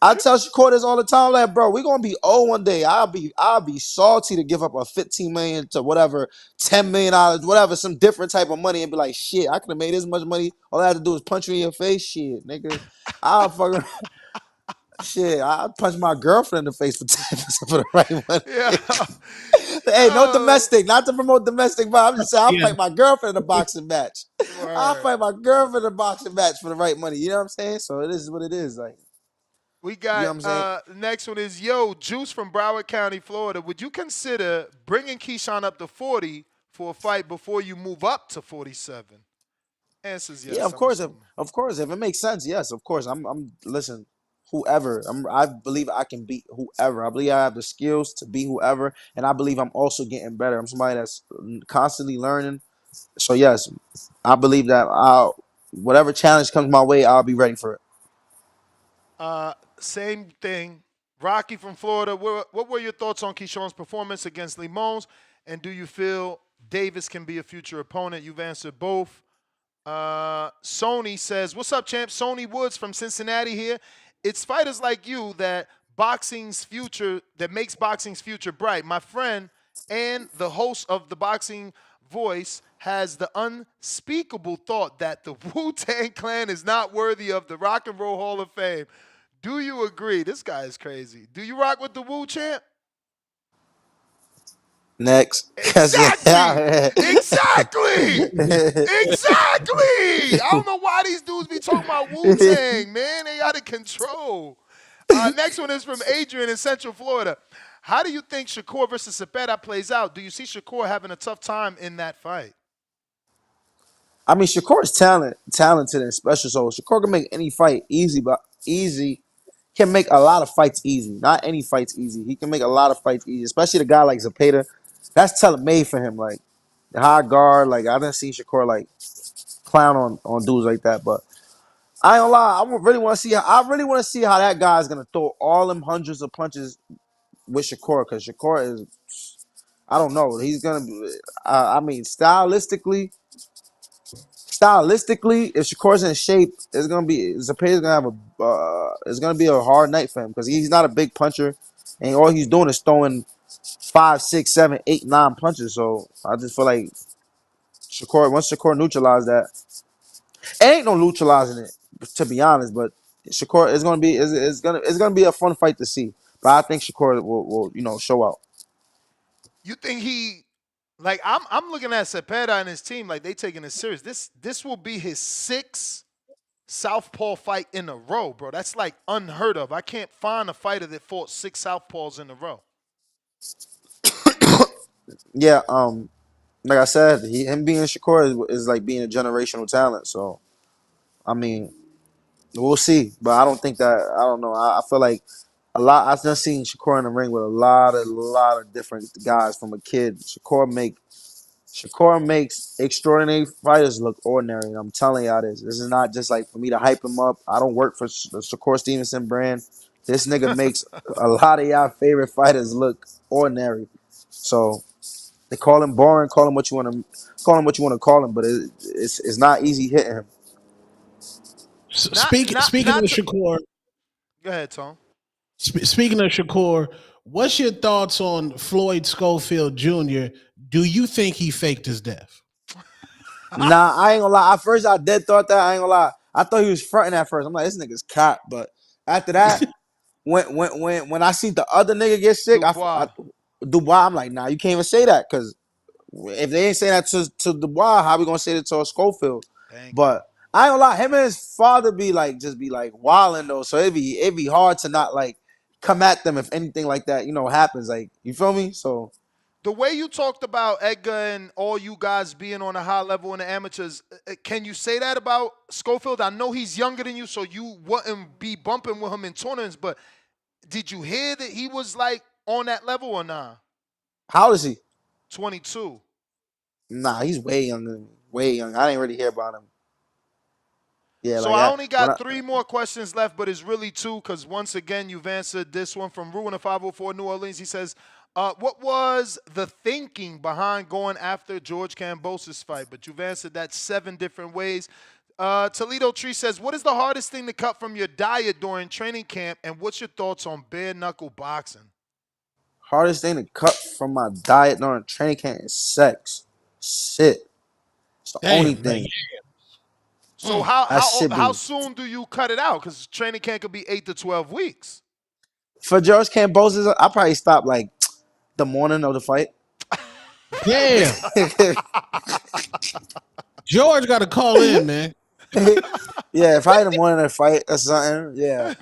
I tell Shakur this all the time, like, bro, we gonna be old one day. I'll be salty to give up a 15 million to whatever, $10 million, whatever, some different type of money, and be like, shit, I could have made this much money. All I had to do is punch you in your face, shit, nigga. I'll fucking shit. I'll punch my girlfriend in the face for 10 for the right money. Yeah. Hey, no Yo. domestic, not to promote domestic, but I'm just saying I'll Yeah, fight my girlfriend in a boxing match. I'll Word. fight my girlfriend in a boxing match for the right money. You know what I'm saying? So it is what it is. Like, We you know got what I'm saying? the next one is Yo Juice from Broward County, Florida. Would you consider bringing Keyshawn up to 40 for a fight before you move up to 47? Answers Yeah, yes, of I'm course. assuming. Of course, if it makes sense, yes, of course. Listen. whoever. I believe I can beat whoever. I believe I have the skills to beat whoever, and I believe I'm also getting better. I'm somebody that's constantly learning. So yes, I believe that whatever challenge comes my way, I'll be ready for it. Same thing. Rocky from Florida. What were your thoughts on Keyshawn's performance against Limons? And do you feel Davis can be a future opponent? You've answered both. Sony says, "What's up, champ? Sony Woods from Cincinnati here. It's fighters like you that makes boxing's future bright. My friend and the host of the Boxing Voice has the unspeakable thought that the Wu-Tang Clan is not worthy of the Rock and Roll Hall of Fame. Do you agree?" This guy is crazy. Do you rock with the Wu, champ? Next, Exactly. Exactly. Exactly. I don't know why these dudes be talking about Wu Tang, man. They out of control. Next one is from Adrian in Central Florida. How do you think Shakur versus Cepeda plays out? Do you see Shakur having a tough time in that fight? I mean, Shakur is talented and special. So Shakur can make any fight easy, but easy can make a lot of fights easy. Not any fights easy. He can make a lot of fights easy, especially the guy like Zepeda. That's tailor made for him. Like the high guard. Like I didn't see Shakur like clown on dudes like that. But I ain't gonna lie. I really want to see how that guy's gonna throw all them hundreds of punches with Shakur, because Shakur is. I don't know. He's gonna be. I mean, stylistically, if Shakur's in shape, Zepeda's gonna have it's gonna be a hard night for him because he's not a big puncher, and all he's doing is throwing 5, 6, 7, 8, 9 punches. So I just feel like once Shakur neutralizes that, it ain't no neutralizing it, to be honest. But Shakur is gonna be it's gonna be a fun fight to see. But I think Shakur will show out. You think he like I'm looking at Cepeda and his team like they taking it serious. This will be his sixth Southpaw fight in a row, bro. That's like unheard of. I can't find a fighter that fought 6 Southpaws in a row. Yeah, like I said, him being Shakur is like being a generational talent. So I mean, we'll see. But I don't think that I don't know. I feel like a lot. I've just seen Shakur in the ring with a lot of different guys from a kid. Shakur makes extraordinary fighters look ordinary. And I'm telling y'all this. This is not just like for me to hype him up. I don't work for the Shakur Stevenson brand. This nigga makes a lot of y'all favorite fighters look ordinary. So they call him boring. Call him, but it's not easy hitting him. Not not Speaking not of to Shakur, Go ahead, Tom. speaking of Shakur, what's your thoughts on Floyd Schofield Jr.? Do you think he faked his death? Nah, I ain't gonna lie. At first, I did thought that. I ain't gonna lie. I thought he was fronting at first. I'm like, this nigga's cap. But after that, when I see the other nigga get sick, Dubois. Dubois, I'm like, nah, you can't even say that because if they ain't saying that to Dubois, how we gonna say it to a Schofield? Thank you. But I ain't gonna lie, him and his father be like wilding though. So it'd be hard to not like come at them if anything like that happens. Like you feel me? So The way you talked about Edgar and all you guys being on a high level in the amateurs, can you say that about Schofield? I know he's younger than you, so you wouldn't be bumping with him in tournaments, but did you hear that he was like on that level or nah? how old is he? 22. Nah, he's way younger than me. Way young. I didn't really hear about him. Yeah, So like I I only when got I 3 more questions left, but it's really 2 because once again you've answered this one from Ruin of 504 New Orleans. He says, "What was the thinking behind going after George Kambosos' fight?" But you've answered that 7 different ways. Toledo Tree says, "What is the hardest thing to cut from your diet during training camp, and what's your thoughts on bare knuckle boxing?" hardest thing to cut from my diet during training camp is sex. Shit. It's the only Damn, like thing. So how That how should how be. soon do you cut it out? Because training camp could be 8 to 12 weeks. For George Kambosos, I probably stop like the morning of the fight. damn. George got to call in, man. Yeah, if I had the morning of the fight or something, yeah.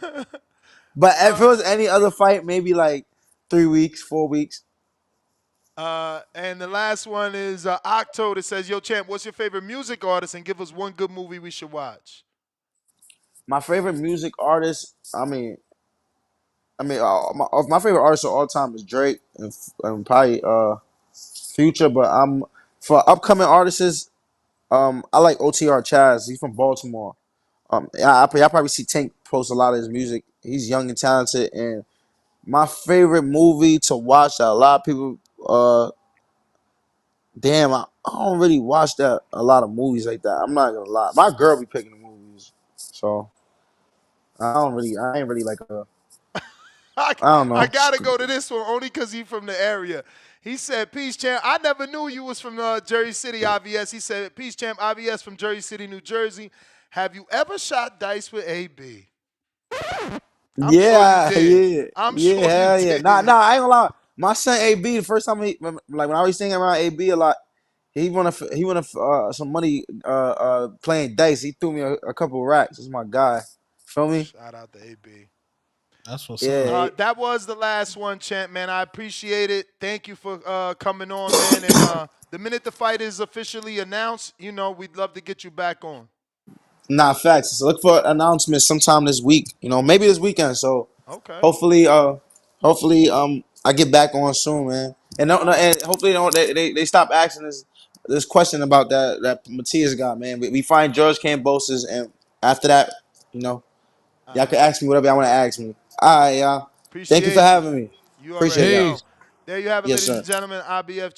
But if it was any other fight, maybe like 3 weeks, 4 weeks. And the last one is Octo that says, "Yo, champ, what's your favorite music artist? And give us one good movie we should watch." My favorite music artist. My favorite artist of all time is Drake and probably Future. But I'm for upcoming artists. I like OTR Chaz. He's from Baltimore. I probably see Tank post a lot of his music. He's young and talented. And my favorite movie to watch that a lot of people, I don't really watch that a lot of movies like that. I'm not gonna lie. My girl be picking the movies, so I ain't really like a. I, I don't I know. gotta go to this one only because he from the area. He said, "Peace, champ. I never knew you was from Jersey City, IVS." He said, "Peace, champ. IVS from Jersey City, New Jersey. Have you ever shot dice with AB?" I'm sure you Yeah, did. yeah, I'm yeah, sure you hell yeah. Nah, did. I ain't gonna lie. My son AB, the first time when I was thinking around AB a lot, he wanna some money playing dice. He threw me a couple racks. This is my guy. Feel me? Shout out to AB. That's what's Yeah. up. That was the last one, champ, man. I appreciate it. Thank you for coming on, man. And the minute the fight is officially announced, we'd love to get you back on. Nah, facts. So look for announcements sometime this week. Maybe this weekend. So Okay. hopefully, I get back on soon, man. And and hopefully, they stop asking this question about that Matias guy, man. We find George Kambosos, and after that, you know, All y'all can right. ask me whatever y'all want to ask me. All right, y'all. Thank you for Appreciate you. having me. You already Appreciate y'all. know. Peace. There you have it, Yes, ladies sir. and gentlemen. IBF